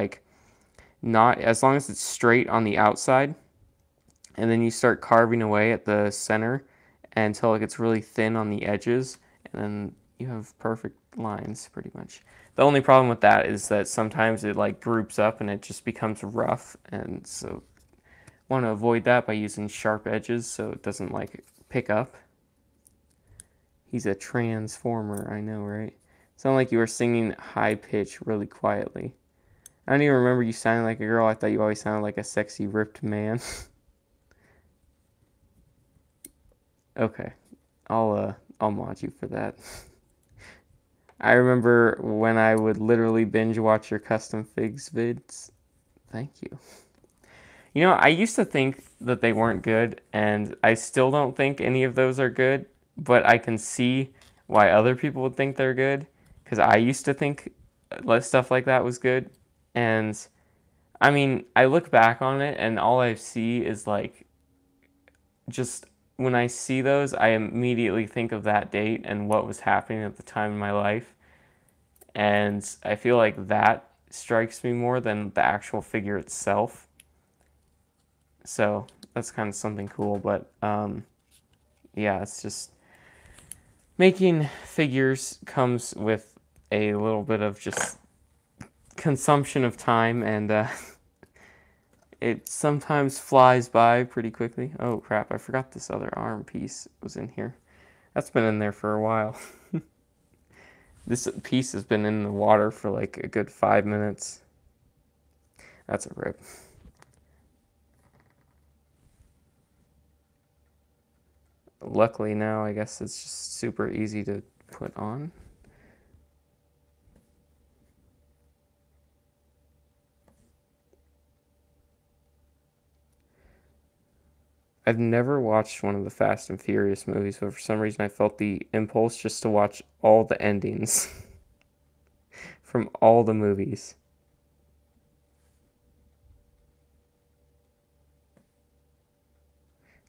straight on the outside. And then you start carving away at the center until it gets really thin on the edges, and then you have perfect lines pretty much. The only problem with that is that sometimes it like groups up and it just becomes rough, and so want to avoid that by using sharp edges so it doesn't like pick up. He's a transformer, I know, right? Sound like you were singing high pitch really quietly. I don't even remember you sounding like a girl. I thought you always sounded like a sexy ripped man. Okay, I'll mod you for that. I remember when I would literally binge watch your custom figs vids. Thank you. You know, I used to think that they weren't good, and I still don't think any of those are good, but I can see why other people would think they're good, because I used to think stuff like that was good, and I mean, I look back on it, and all I see is like, just when I see those, I immediately think of that date and what was happening at the time in my life. And I feel like that strikes me more than the actual figure itself. So that's kind of something cool. But yeah, it's just making figures comes with a little bit of just consumption of time, and it sometimes flies by pretty quickly. Oh crap, I forgot this other arm piece was in here. That's been in there for a while. This piece has been in the water for like a good 5 minutes. That's a rip. Luckily now, I guess it's just super easy to put on. I've never watched one of the Fast and Furious movies, but for some reason I felt the impulse just to watch all the endings from all the movies.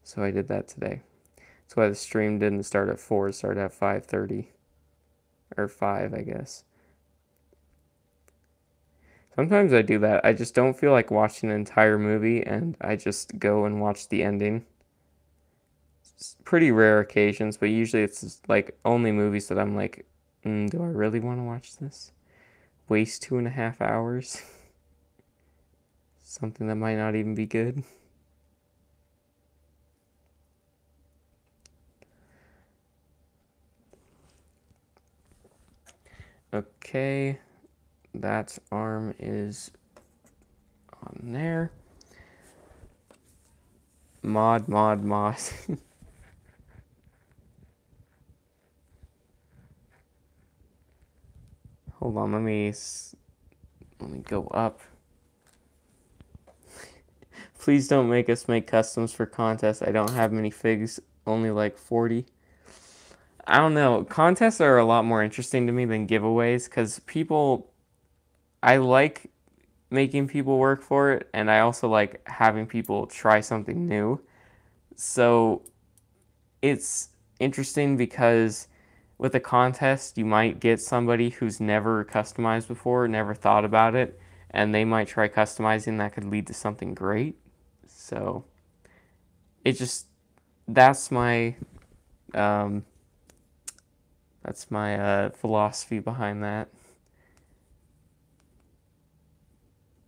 So I did that today. That's why the stream didn't start at 4, it started at 5:30. Or 5, I guess. Sometimes I do that. I just don't feel like watching an entire movie, and I just go and watch the ending. It's pretty rare occasions, but usually it's just like only movies that I'm like, do I really want to watch this? Waste 2.5 hours? Something that might not even be good. Okay, that arm is on there. Mod. Hold on, let me go up. Please don't make us make customs for contests. I don't have many figs, only like 40. I don't know. Contests are a lot more interesting to me than giveaways, because I like making people work for it, and I also like having people try something new. So it's interesting because with a contest, you might get somebody who's never customized before, never thought about it, and they might try customizing. That could lead to something great. So it just that's my um, philosophy behind that.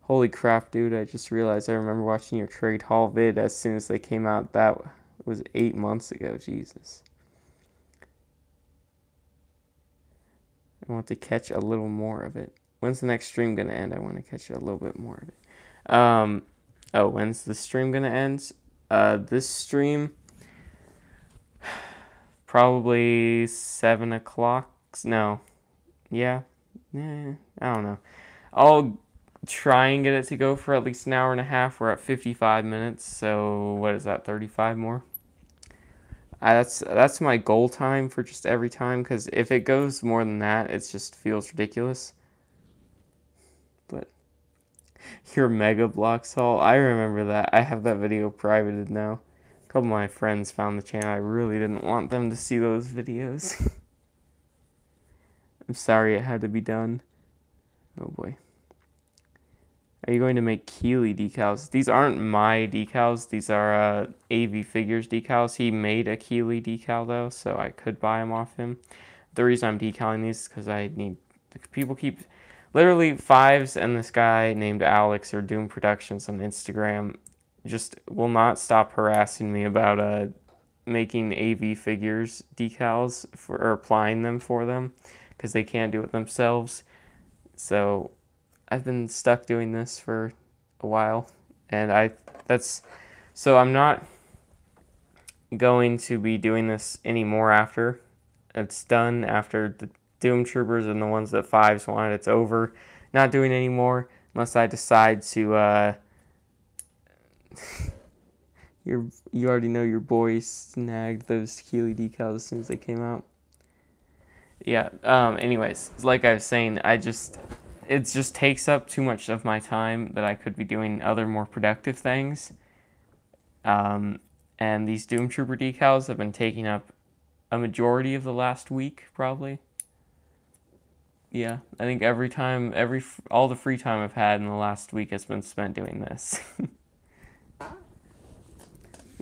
Holy crap, dude! I just realized I remember watching your trade haul vid as soon as they came out. That was 8 months ago. Jesus. I want to catch a little more of it. When's the next stream gonna end? I want to catch a little bit more of it. Oh, when's the stream gonna end? This stream probably 7 o'clock. No, yeah, I don't know. I'll try and get it to go for at least an hour and a half. We're at 55 minutes, so what is that? 35 more. That's my goal time for just every time, because if it goes more than that, it just feels ridiculous. But your Mega Blocks haul, I remember that. I have that video privated now. A couple of my friends found the channel. I really didn't want them to see those videos. I'm sorry it had to be done. Oh boy. Are you going to make Keeley decals? These aren't my decals. These are AV Figures decals. He made a Keeley decal though, so I could buy them off him. The reason I'm decaling these is because I need... People keep... Literally, Fives and this guy named Alex or Doom Productions on Instagram just will not stop harassing me about making AV Figures decals or applying them for them because they can't do it themselves. So I've been stuck doing this for a while, and so I'm not going to be doing this anymore after it's done. After the Doom Troopers and the ones that Fives wanted, it's over. Not doing anymore unless I decide to you already know your boy snagged those Keeley decals as soon as they came out. Yeah, anyways, like I was saying, it just takes up too much of my time that I could be doing other more productive things. And these Doom Trooper decals have been taking up a majority of the last week, probably. Yeah, I think all the free time I've had in the last week has been spent doing this.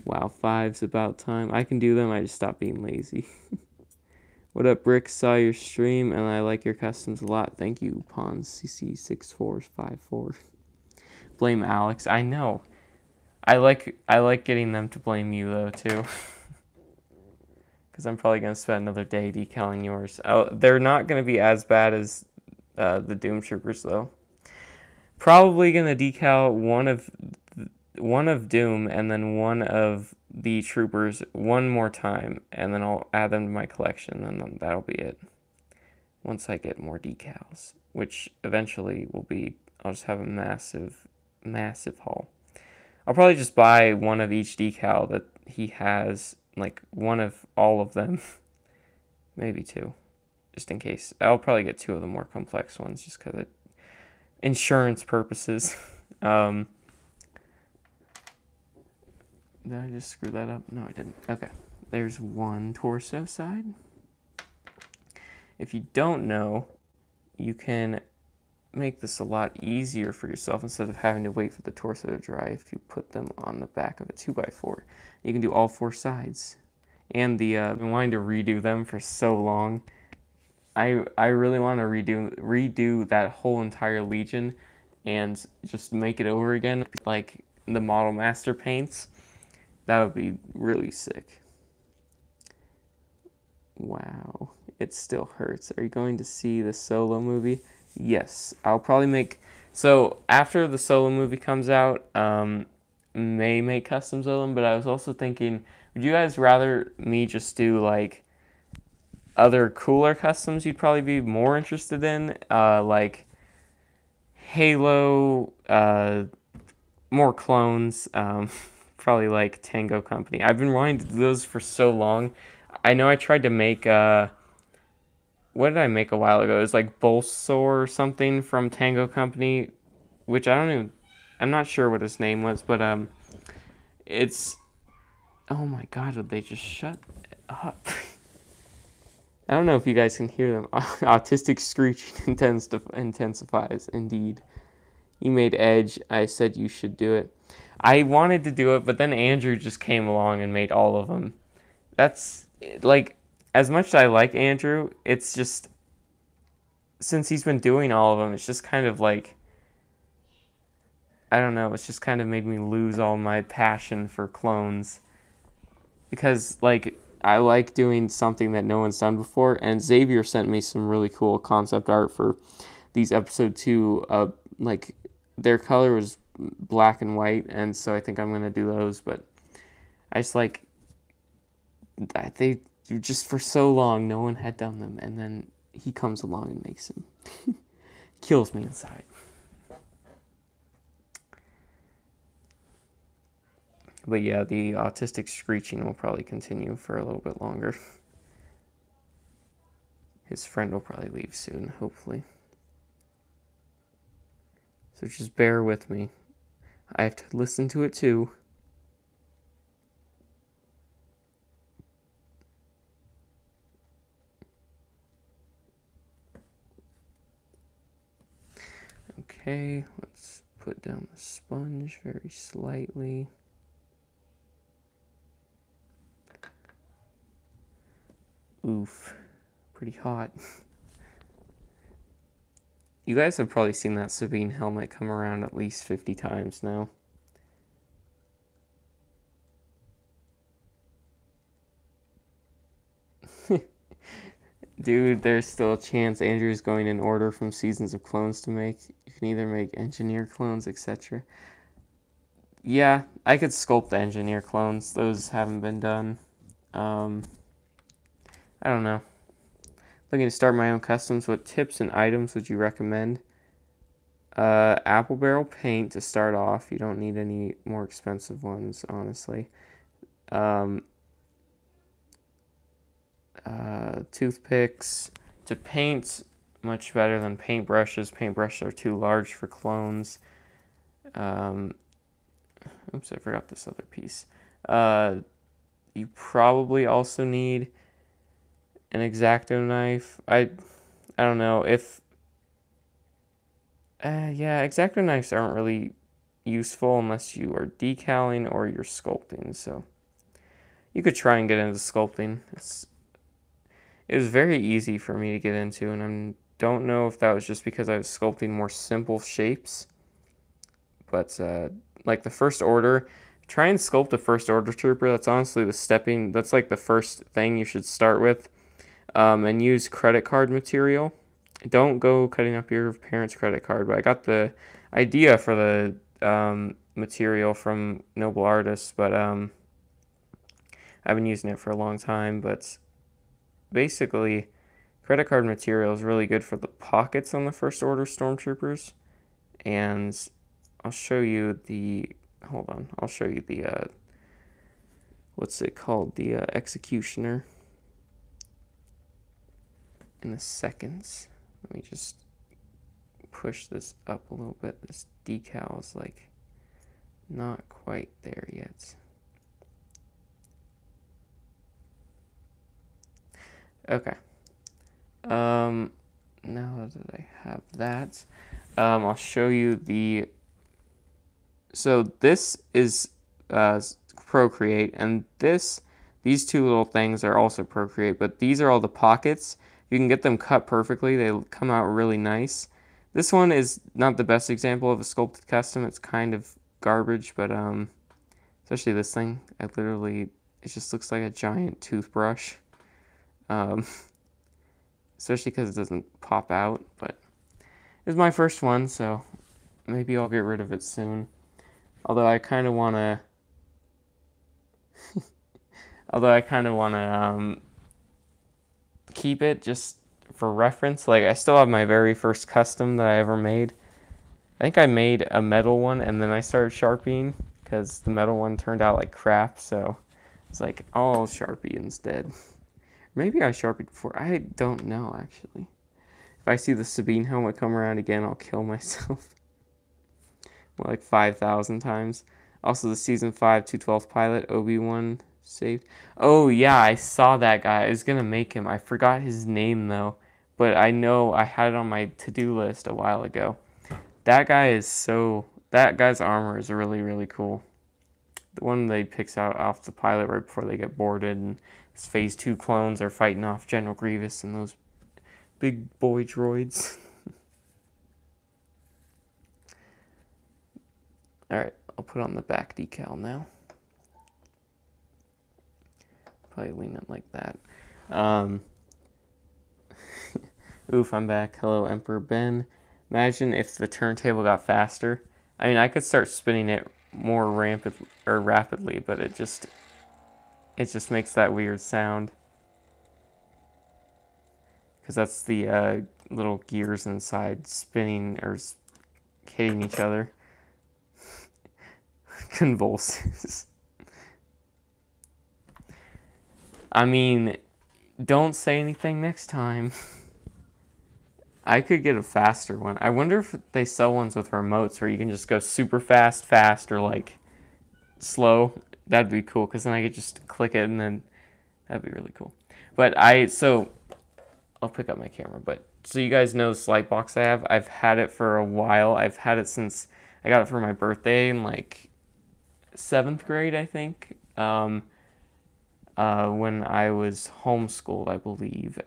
Wow, Five's about time. I can do them, I just stopped being lazy. What up, Brick? Saw your stream, and I like your customs a lot. Thank you, PawnsCC6454. Blame Alex. I know. I like getting them to blame you, though, too. Because I'm probably going to spend another day decaling yours. Oh, they're not going to be as bad as the Doom Troopers, though. Probably going to decal one of Doom and then one of the Troopers one more time, and then I'll add them to my collection, and then that'll be it. Once I get more decals, which eventually will be, I'll just have a massive haul. I'll probably just buy one of each decal that he has, like one of all of them, maybe two, just in case. I'll probably get two of the more complex ones just because insurance purposes. Did I just screw that up? No, I didn't. Okay. There's one torso side. If you don't know, you can make this a lot easier for yourself instead of having to wait for the torso to dry if you put them on the back of a 2x4. You can do all four sides. And I've been wanting to redo them for so long. I really want to redo that whole entire Legion and just make it over again like the Model Master paints. That would be really sick. Wow, it still hurts. Are you going to see the Solo movie? Yes, I'll probably make... So, after the Solo movie comes out, may make customs of them, but I was also thinking, would you guys rather me just do, like, other cooler customs you'd probably be more interested in? Like, Halo, more clones, probably like Tango Company. I've been wanting to do those for so long. I know I tried to make what did I make a while ago? It was like Bolsor or something from Tango Company. which I'm not sure what his name was, but it's, oh my god, did they just shut up? I don't know if you guys can hear them. Autistic screeching intensifies, indeed. You made Edge. I said you should do it. I wanted to do it, but then Andrew just came along and made all of them. That's, like, as much as I like Andrew, it's just, since he's been doing all of them, it's just kind of like, I don't know, it's just kind of made me lose all my passion for clones. Because, like, I like doing something that no one's done before, and Xavier sent me some really cool concept art for these episode 2. Like, their color was black and white, and so I think I'm going to do those, but I just like, they just for so long, no one had done them, and then he comes along and makes them. Kills me inside. But yeah, the autistic screeching will probably continue for a little bit longer. His friend will probably leave soon, hopefully. So just bear with me. I have to listen to it too. Okay, let's put down the sponge very slightly. Oof, pretty hot. You guys have probably seen that Sabine helmet come around at least 50 times now. Dude, there's still a chance Andrew's going in order from Seasons of Clones to make. You can either make engineer clones, etc. Yeah, I could sculpt the engineer clones. Those haven't been done. I don't know. Looking to start my own customs. What tips and items would you recommend? Apple barrel paint to start off. You don't need any more expensive ones, honestly. Toothpicks to paint, much better than paintbrushes. Paintbrushes are too large for clones. Oops, I forgot this other piece. You probably also need an X-Acto knife. I don't know if. Yeah, X-Acto knives aren't really useful unless you are decaling or you're sculpting. So you could try and get into sculpting. It was very easy for me to get into, and I don't know if that was just because I was sculpting more simple shapes. But like the first order, try and sculpt the first order trooper. That's honestly that's like the first thing you should start with. And use credit card material. Don't go cutting up your parents' credit card. But I got the idea for the material from Noble Artists, but I've been using it for a long time. But basically, credit card material is really good for the pockets on the first order stormtroopers. And I'll show you the, hold on, I'll show you the, what's it called? The executioner in a second. Let me just push this up a little bit. This decal is like not quite there yet. Okay. Now that I have that, I'll show you the, so this is Procreate, and these two little things are also Procreate, but these are all the pockets. You can get them cut perfectly. They come out really nice. This one is not the best example of a sculpted custom. It's kind of garbage, but especially this thing. It just looks like a giant toothbrush. Especially because it doesn't pop out, but it's my first one, so maybe I'll get rid of it soon. Although I kind of want to keep it just for reference. Like, I still have my very first custom that I ever made. I think I made a metal one, and then I started Sharpieing, because the metal one turned out like crap, so it's like, I'll Sharpie instead. Maybe I Sharpied before. I don't know, actually. If I see the Sabine helmet come around again, I'll kill myself. like 5,000 times. Also, the season 5 212 pilot Obi-Wan saved. Oh yeah, I saw that guy. I was gonna make him. I forgot his name though, but I know I had it on my to-do list a while ago. That guy is so. That guy's armor is really really cool. The one they picks out off the pilot right before they get boarded, and his Phase 2 clones are fighting off General Grievous and those big boy droids. Alright, I'll put on the back decal now. Probably lean it like that. Oof, I'm back. Hello, Emperor Ben. Imagine if the turntable got faster. I mean, I could start spinning it more rapidly, but it just makes that weird sound. Because that's the little gears inside spinning or hitting each other. Convulses. I mean, don't say anything next time. I could get a faster one. I wonder if they sell ones with remotes where you can just go super fast, or like slow. That'd be cool because then I could just click it and then that'd be really cool. But so I'll pick up my camera. But so you guys know the Slight box I have. I've had it for a while. I've had it since I got it for my birthday in like 7th grade, I think. When I was homeschooled, I believe.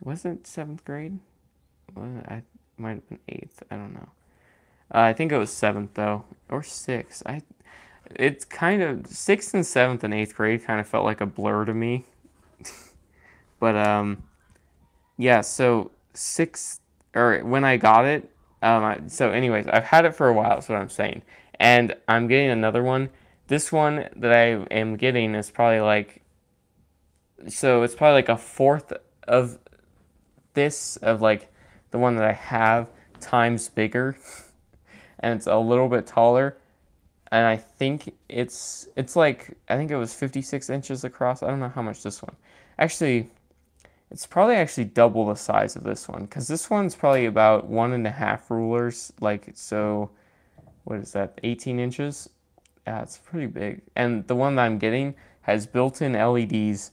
Wasn't 7th grade? Well, I might have been 8th. I don't know. I think it was 7th though, or 6th. It's kind of 6th and 7th and 8th grade kind of felt like a blur to me. But yeah. So 6th or when I got it. So anyways, I've had it for a while. That's what I'm saying, and I'm getting another one. This one that I am getting is probably like. So it's probably like a fourth of this of like the one that I have times bigger, and it's a little bit taller, and I think it's like I think it was 56 inches across. I don't know how much this one actually. It's probably actually double the size of this one because this one's probably about 1.5 rulers. Like so, what is that? 18 inches. Yeah, it's pretty big. And the one that I'm getting has built-in LEDs,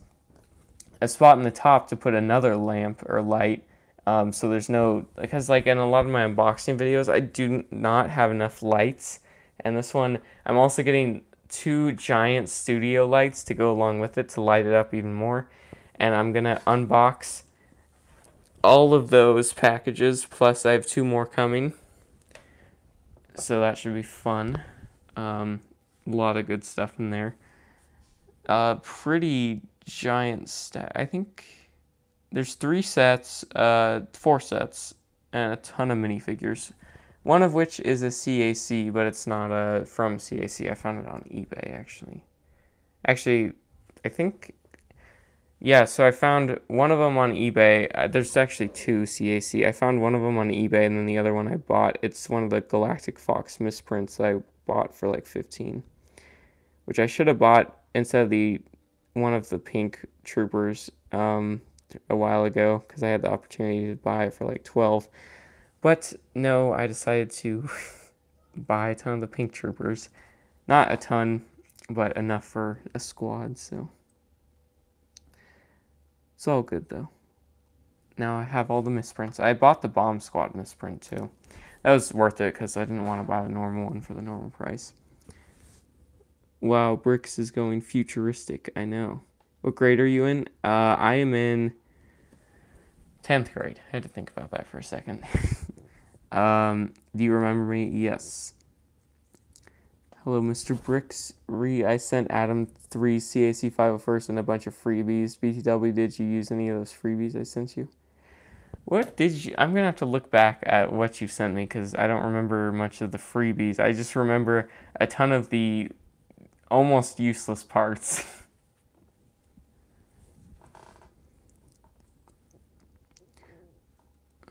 a spot in the top to put another lamp or light. So there's no, because like in a lot of my unboxing videos, I do not have enough lights. And this one, I'm also getting 2 giant studio lights to go along with it to light it up even more. And I'm gonna unbox all of those packages, plus I have 2 more coming. So that should be fun. A lot of good stuff in there. Pretty giant stack. I think there's 3 sets, 4 sets, and a ton of minifigures. One of which is a CAC, but it's not from CAC. I found it on eBay, actually. Actually, I think, yeah, so I found one of them on eBay. There's actually 2 CAC. I found one of them on eBay, and then the other one I bought. It's one of the Galactic Fox misprints I bought for like 15, which I should have bought instead of one of the pink troopers a while ago because I had the opportunity to buy it for like 12. But no, I decided to buy a ton of the pink troopers. Not a ton, but enough for a squad, so it's all good though. Now I have all the misprints. I bought the bomb squad misprint too. That was worth it because I didn't want to buy the normal one for the normal price. Wow, Bricks is going futuristic. I know. What grade are you in? I am in 10th grade. I had to think about that for a second. Do you remember me? Yes. Hello, Mr. Bricks. I sent Adam 3 CAC 501st and a bunch of freebies. BTW, did you use any of those freebies I sent you? What did you... I'm going to have to look back at what you sent me because I don't remember much of the freebies. I just remember a ton of the almost useless parts.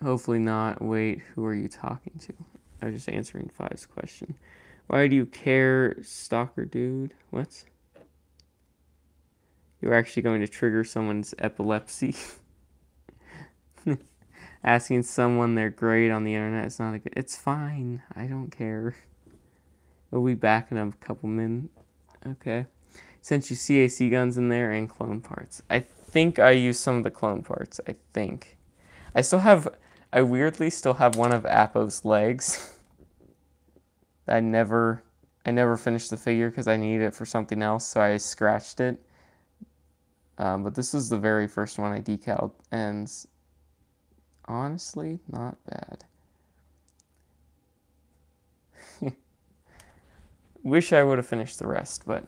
Hopefully not. Wait, who are you talking to? I was just answering Five's question. Why do you care, stalker dude? What? You're actually going to trigger someone's epilepsy? Asking someone their grade on the internet is not a good... It's fine. I don't care. We'll be back in a couple minutes. Okay. Since you CAC guns in there and clone parts. I think I used some of the clone parts. I think. I weirdly still have one of Apo's legs. I never finished the figure because I needed it for something else, so I scratched it. But this was the very first one I decaled, and honestly, not bad. Wish I would have finished the rest, but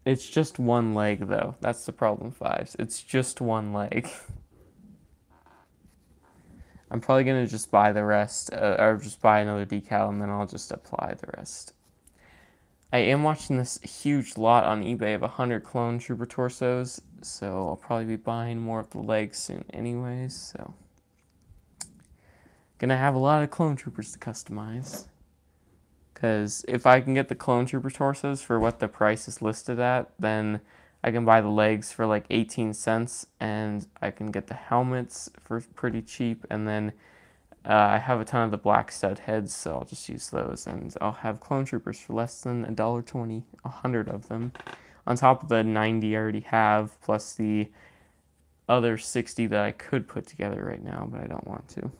it's just one leg though. That's the problem, Fives. It's just one leg. I'm probably gonna just buy the rest, or just buy another decal, and then I'll just apply the rest. I am watching this huge lot on eBay of 100 clone trooper torsos, so I'll probably be buying more of the legs soon anyways, so. Gonna have a lot of clone troopers to customize. Because if I can get the clone trooper torsos for what the price is listed at, then I can buy the legs for like 18 cents, and I can get the helmets for pretty cheap, and then I have a ton of the black stud heads, so I'll just use those, and I'll have clone troopers for less than $1.20, 100 of them, on top of the 90 I already have, plus the other 60 that I could put together right now, but I don't want to.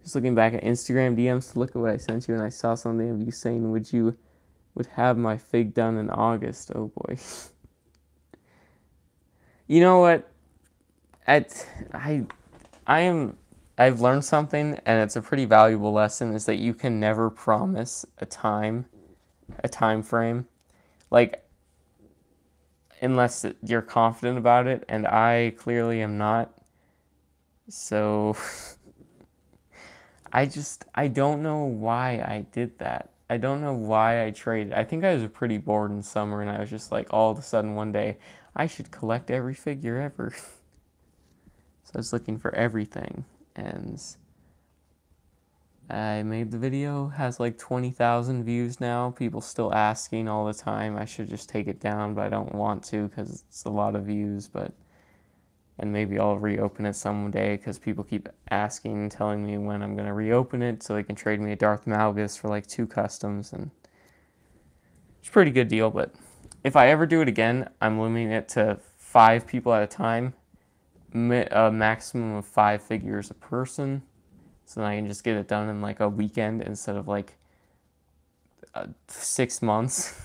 Just looking back at Instagram DMs to look at what I sent you, and I saw something of you saying, would have my fig done in August. Oh boy. You know what? I've learned something, and it's a pretty valuable lesson, is that you can never promise a time frame, like, unless you're confident about it, and I clearly am not. So I don't know why I did that. I don't know why I traded. I think I was pretty bored in summer, and I was just like, all of a sudden one day, I should collect every figure ever. So I was looking for everything, and I made the video. Has like 20,000 views now. People still asking all the time. I should just take it down, but I don't want to because it's a lot of views, and maybe I'll reopen it someday because people keep asking, telling me when I'm going to reopen it so they can trade me a Darth Malgus for like 2 customs, and it's a pretty good deal. But if I ever do it again, I'm limiting it to 5 people at a time, a maximum of 5 figures a person, so then I can just get it done in like a weekend instead of like 6 months.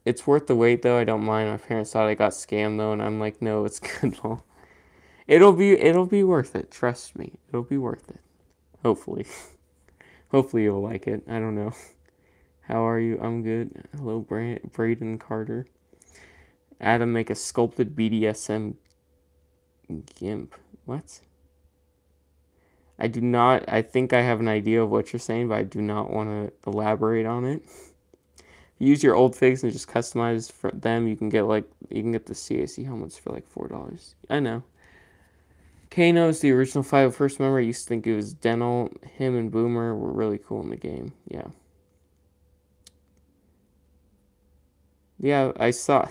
It's worth the wait though. I don't mind. My parents thought I got scammed though, and I'm like, no, it's good. It'll be worth it. Trust me, it'll be worth it. Hopefully, hopefully you'll like it. I don't know. How are you? I'm good. Hello, Braden Carter. Adam, make a sculpted BDSM gimp. What? I do not. I think I have an idea of what you're saying, but I do not want to elaborate on it. Use your old figs and just customize for them. You can get the CAC helmets for like $4. I know. Kano's the original 501st member. I used to think it was Dental. Him and Boomer were really cool in the game. Yeah. Yeah, I saw.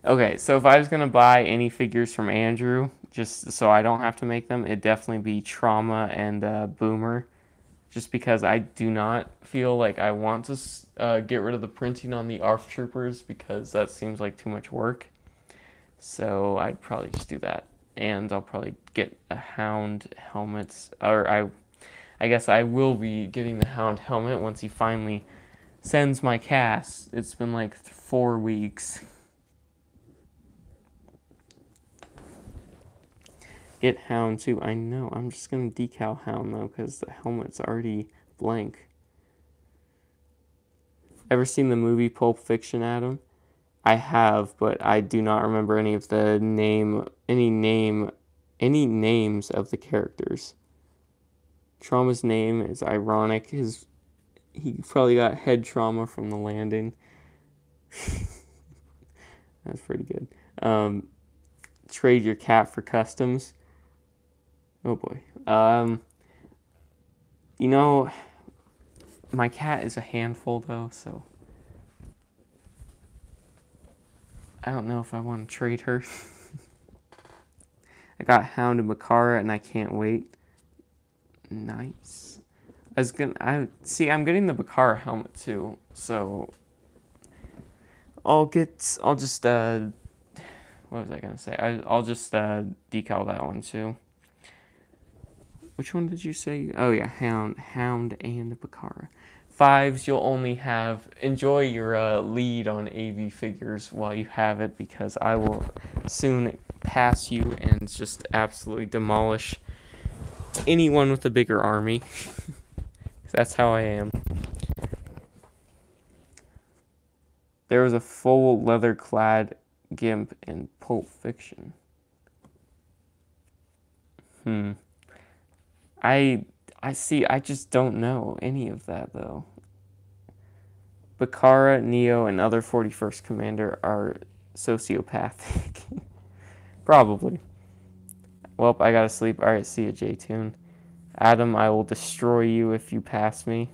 Okay, so if I was gonna buy any figures from Andrew, just so I don't have to make them, it'd definitely be Trauma and Boomer. Just because I do not feel like I want to get rid of the printing on the ARF Troopers, because that seems like too much work. So I'd probably just do that. And I'll probably get a Hound helmet, or I guess I will be getting the Hound helmet once he finally sends my cast. It's been like 4 weeks. Get Hound too. I know. I'm just going to decal Hound though, because the helmet's already blank. Ever seen the movie Pulp Fiction, Adam? I have, but I do not remember any names of the characters. Trauma's name is ironic. He probably got head trauma from the landing. That's pretty good. Trade your cat for customs. Oh boy. You know, my cat is a handful though, so I don't know if I want to trade her. I got Hound and Makara, and I can't wait. Nice. I'm getting the Bakara helmet too, so I'll just, what was I gonna say? I'll just, decal that one too. Which one did you say? Oh yeah, Hound and Bakara. Fives, you'll only have, enjoy your, lead on AV figures while you have it, because I will soon pass you and just absolutely demolish anyone with a bigger army. That's how I am. There was a full leather-clad gimp in Pulp Fiction. I see. I just don't know any of that though. Bakara, Neo, and other 41st Commander are sociopathic. Probably. Well, I gotta sleep. Alright, see you, J-Tune. Adam, I will destroy you if you pass me.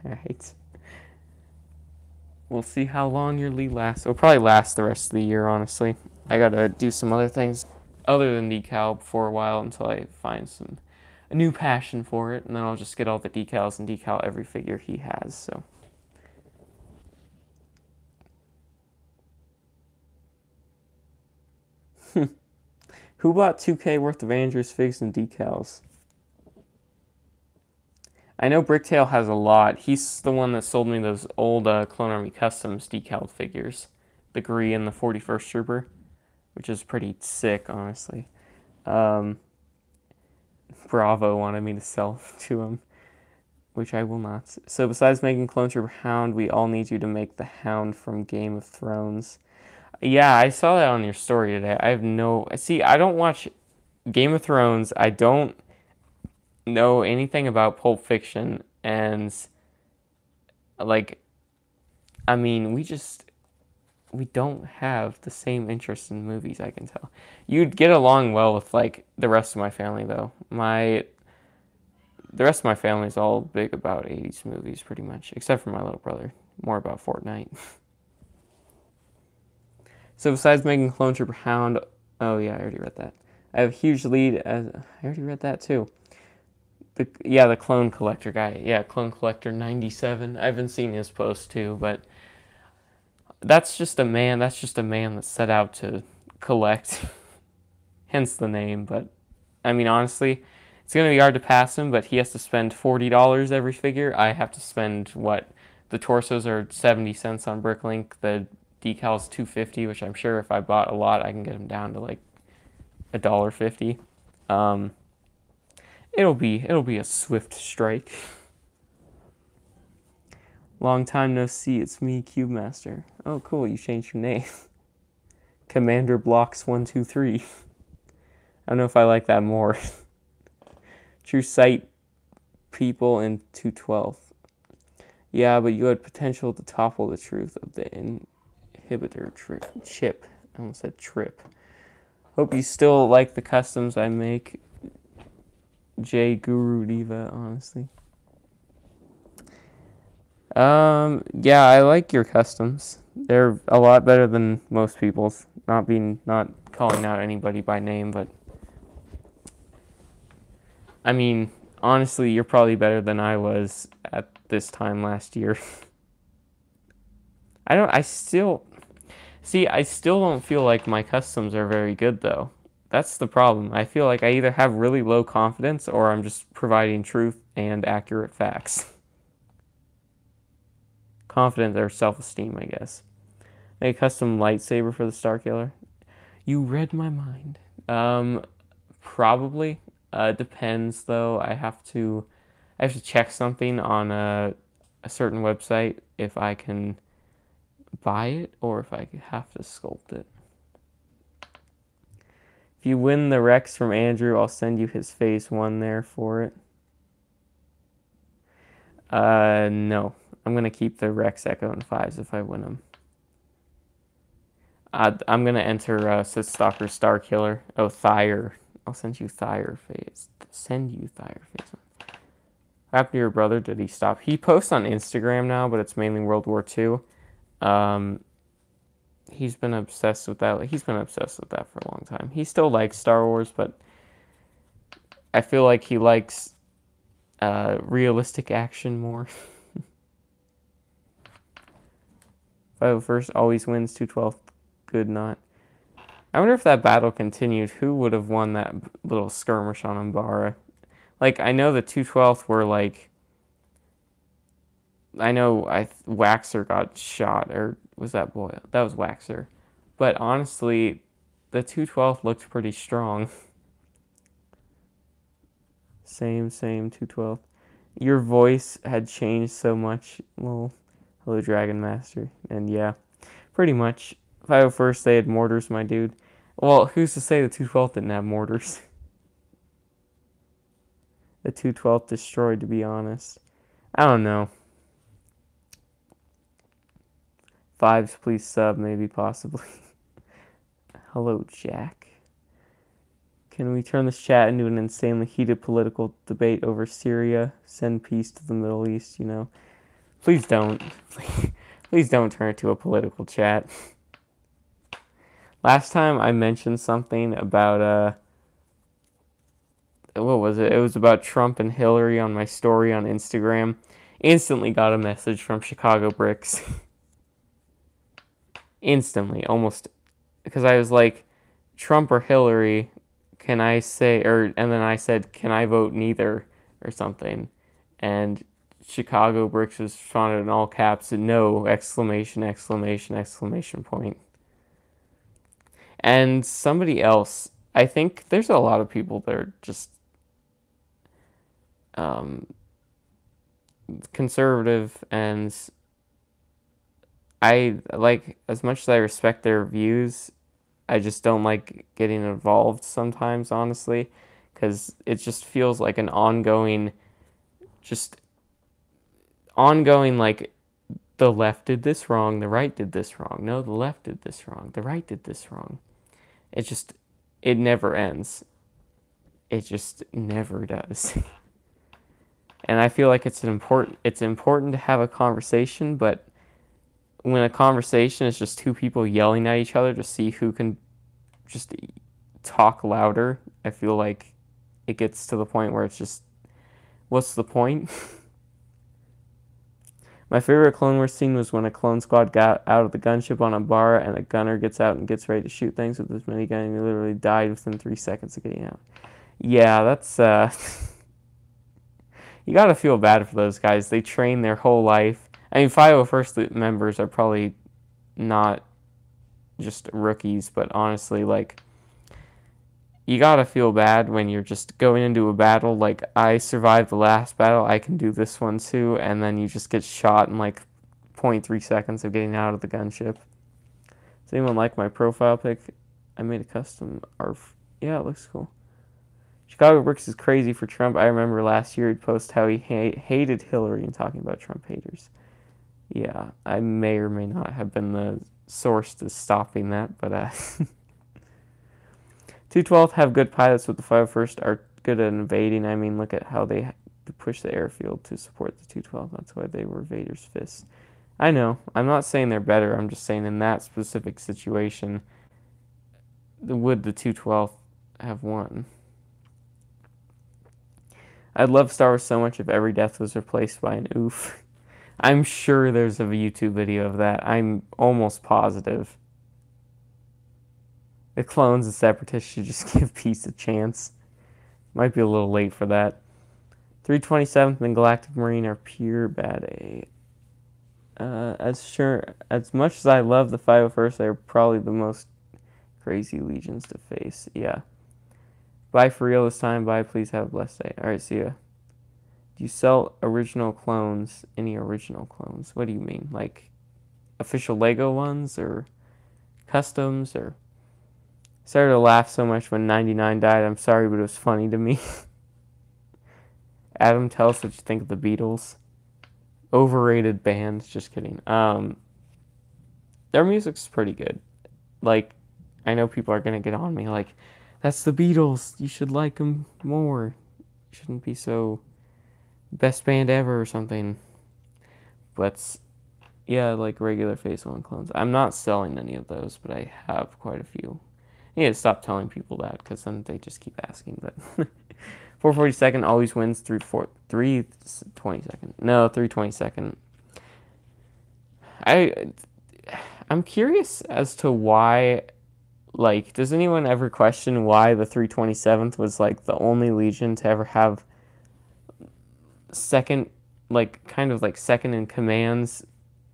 Alright. We'll see how long your lead lasts. It'll probably last the rest of the year, honestly. I gotta do some other things other than decal for a while until I find a new passion for it, and then I'll just get all the decals and decal every figure he has, so. Who bought 2K worth of Andrew's figs and decals? I know Bricktail has a lot. He's the one that sold me those old Clone Army Customs decal figures. The Gree and the 41st Trooper, which is pretty sick, honestly. Bravo wanted me to sell to him, which I will not. So besides making Clone Trooper Hound, we all need you to make the Hound from Game of Thrones. Yeah, I saw that on your story today. I have no... See, I don't watch Game of Thrones. I don't know anything about Pulp Fiction. And, like, I mean, we don't have the same interest in movies, I can tell. You'd get along well with, like, the rest of my family, though. The rest of my family is all big about 80s movies, pretty much. Except for my little brother. More about Fortnite. So besides making Clone Trooper Hound, oh yeah, I already read that. I have a huge lead as I already read that too. The Clone Collector guy. Yeah, Clone Collector 97. I haven't seen his post too, but that's just a man that set out to collect. Hence the name, but I mean honestly, it's gonna be hard to pass him, but he has to spend $40 every figure. I have to spend what? The torsos are 70 cents on Bricklink, the decals $2.50, which I'm sure if I bought a lot, I can get them down to like $1.50. It'll be a swift strike. Long time no see. It's me, Cube Master. Oh, cool. You changed your name. Commander Blocks 123. I don't know if I like that more. True Sight people in 212. Yeah, but you had potential to topple the truth of the inhibitor chip. I almost said trip. Hope you still like the customs I make. J Guru Diva, honestly. Yeah, I like your customs. They're a lot better than most people's. Not calling out anybody by name, but I mean, honestly, you're probably better than I was at this time last year. I still don't feel like my customs are very good though. That's the problem. I feel like I either have really low confidence or I'm just providing truth and accurate facts. Confidence or self-esteem, I guess. Make a custom lightsaber for the Starkiller. You read my mind. Probably. Depends though. I have to check something on a certain website if I can buy it or if I have to sculpt it. If you win the Rex from Andrew, I'll send you his phase 1 there for it. No. I'm going to keep the Rex Echo and 5s if I win them. I'm going to enter Sith Stalker Starkiller. Oh, Thyre. I'll send you Thyre phase. Send you Thyre phase 1. What happened to your brother? Did he stop? He posts on Instagram now, but it's mainly World War II. he's been obsessed with that. He's been obsessed with that for a long time. He still likes Star Wars, but I feel like he likes realistic action more. 501st always wins. 212th, good not. I wonder if that battle continued, who would have won that little skirmish on Umbara? Like, I know the 212th were like, I know Waxer got shot, or was that Boyle? That was Waxer. But honestly, the 212th looked pretty strong. Same, 212th. Your voice had changed so much. Well, hello, Dragon Master. And yeah, pretty much. 501st, they had mortars, my dude. Well, who's to say the 212th didn't have mortars? The 212th destroyed, to be honest. I don't know. Fives, please sub, maybe, possibly. Hello, Jack. Can we turn this chat into an insanely heated political debate over Syria? Send peace to the Middle East, you know? Please don't. Please don't turn it to a political chat. Last time I mentioned something about, what was it? It was about Trump and Hillary on my story on Instagram. Instantly got a message from Chicago Bricks. Instantly, almost, because I was like, Trump or Hillary, can I say, and then I said, can I vote neither, or something, and Chicago Bricks responded in all caps, no, exclamation, exclamation, exclamation point. And somebody else, I think there's a lot of people that are just conservative, and I like, as much as I respect their views, I just don't like getting involved sometimes, honestly, because it just feels like an ongoing, like, the left did this wrong, the right did this wrong, no, the left did this wrong, the right did this wrong. It never ends. It just never does. And I feel like it's important to have a conversation, but when a conversation is just two people yelling at each other to see who can just talk louder, I feel like it gets to the point where it's just, what's the point? My favorite Clone Wars scene was when a clone squad got out of the gunship on Umbara and a gunner gets out and gets ready to shoot things with his minigun, and he literally died within 3 seconds of getting out. Yeah, that's, you gotta feel bad for those guys. They train their whole life. I mean, 501st members are probably not just rookies, but honestly, like, you gotta feel bad when you're just going into a battle. Like, I survived the last battle, I can do this one too, and then you just get shot in like 0.3 seconds of getting out of the gunship. Does anyone like my profile pic? I made a custom ARF. Yeah, it looks cool. Chicago Bricks is crazy for Trump. I remember last year he'd post how he hated Hillary and talking about Trump haters. Yeah, I may or may not have been the source to stopping that, but 212th have good pilots, with the 501st are good at invading. I mean, look at how they push the airfield to support the 212th. That's why they were Vader's fists. I know. I'm not saying they're better. I'm just saying in that specific situation, would the 212th have won? I'd love Star Wars so much if every death was replaced by an oof. I'm sure there's a YouTube video of that. I'm almost positive. The clones and separatists should just give peace a chance. Might be a little late for that. 327th and Galactic Marine are pure bad A. As much as I love the 501st, they're probably the most crazy legions to face. Yeah. Bye for real this time. Bye. Please have a blessed day. Alright, see ya. Do you sell original clones? Any original clones? What do you mean? Like official Lego ones or customs? Or started to laugh so much when 99 died. I'm sorry, but it was funny to me. Adam, tell us what you think of the Beatles. Overrated band. Just kidding. Their music's pretty good. Like, I know people are gonna get on me like, that's the Beatles, you should like them more. You shouldn't be so best band ever or something. But Yeah, like regular Phase 1 clones. I'm not selling any of those, but I have quite a few. I need to stop telling people that because then they just keep asking. But 442nd always wins through 322nd. No, 322nd. I'm curious as to why. Like, does anyone ever question why the 327th was like the only legion to ever have second, like kind of like second in commands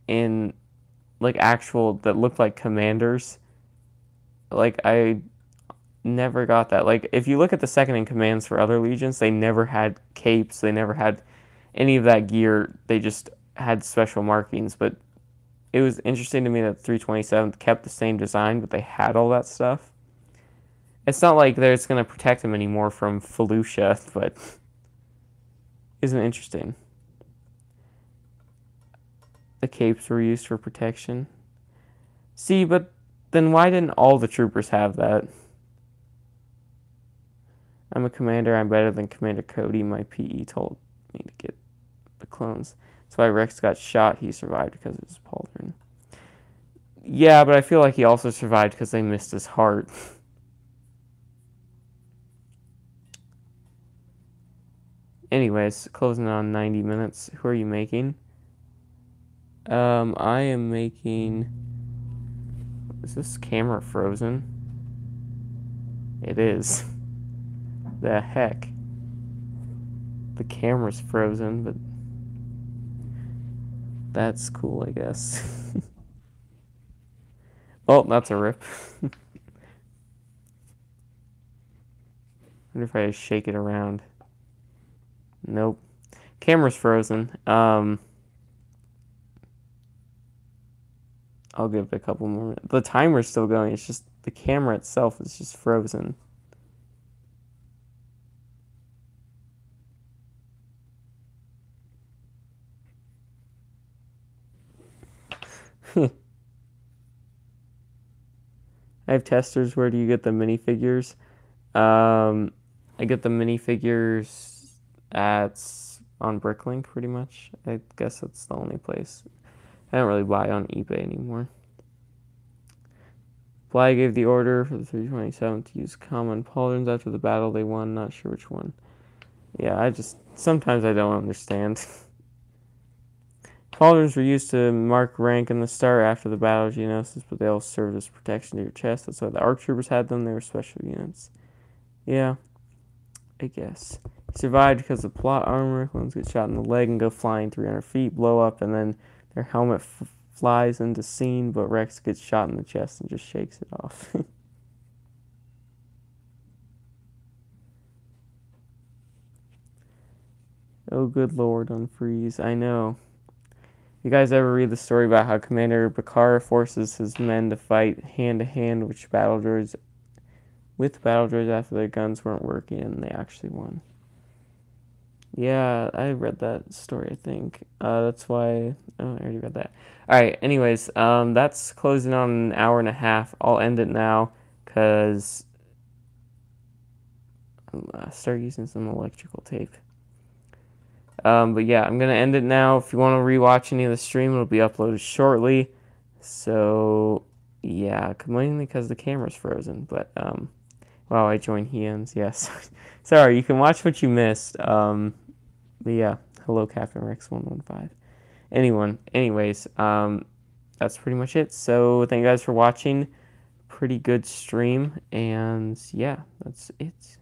in like actual that looked like commanders? Like, I never got that. Like, if you look at the second in commands for other legions, they never had capes, they never had any of that gear. They just had special markings. But it was interesting to me that 327th kept the same design, but they had all that stuff. It's not like it's going to protect them anymore from Felucia, but isn't it interesting? The capes were used for protection. See, but then why didn't all the troopers have that? I'm a commander, I'm better than Commander Cody. My PE told me to get the clones. That's why Rex got shot. He survived because of his pauldron. Yeah, but I feel like he also survived because they missed his heart. Anyways, closing on 90 minutes. Who are you making? I am making... Is this camera frozen? It is. The heck? The camera's frozen, but... That's cool, I guess. Oh, that's a rip. Wonder if I just shake it around. Nope. Camera's frozen. I'll give it a couple more minutes. The timer's still going. It's just the camera itself is just frozen. I have testers. Where do you get the minifigures? I get the minifigures on Bricklink, pretty much. I guess that's the only place. I don't really buy on eBay anymore. Bly gave the order for the 327 to use common pauldrons after the battle they won. Not sure which one. Yeah, sometimes I don't understand. Pauldrons were used to mark rank in the start after the battle of Geonosis, but they all served as protection to your chest. That's why the ARC troopers had them. They were special units. Yeah, I guess. He survived because of plot armor. Clones get shot in the leg and go flying 300 feet, blow up, and then their helmet flies into scene, but Rex gets shot in the chest and just shakes it off. Oh, good lord, unfreeze. I know. You guys ever read the story about how Commander Bakar forces his men to fight hand-to-hand with battle droids after their guns weren't working and they actually won? Yeah, I read that story, I think. That's why... Oh, I already read that. Alright, anyways, that's closing on an hour and a half. I'll end it now, because... start using some electrical tape. But yeah, I'm going to end it now. If you want to rewatch any of the stream, it'll be uploaded shortly. So, yeah, mainly because the camera's frozen. But, wow, I joined Heans. Yes. Sorry, you can watch what you missed. But yeah, hello, Captain Rex 115. Anyways, that's pretty much it. So, thank you guys for watching. Pretty good stream. And, yeah, that's it.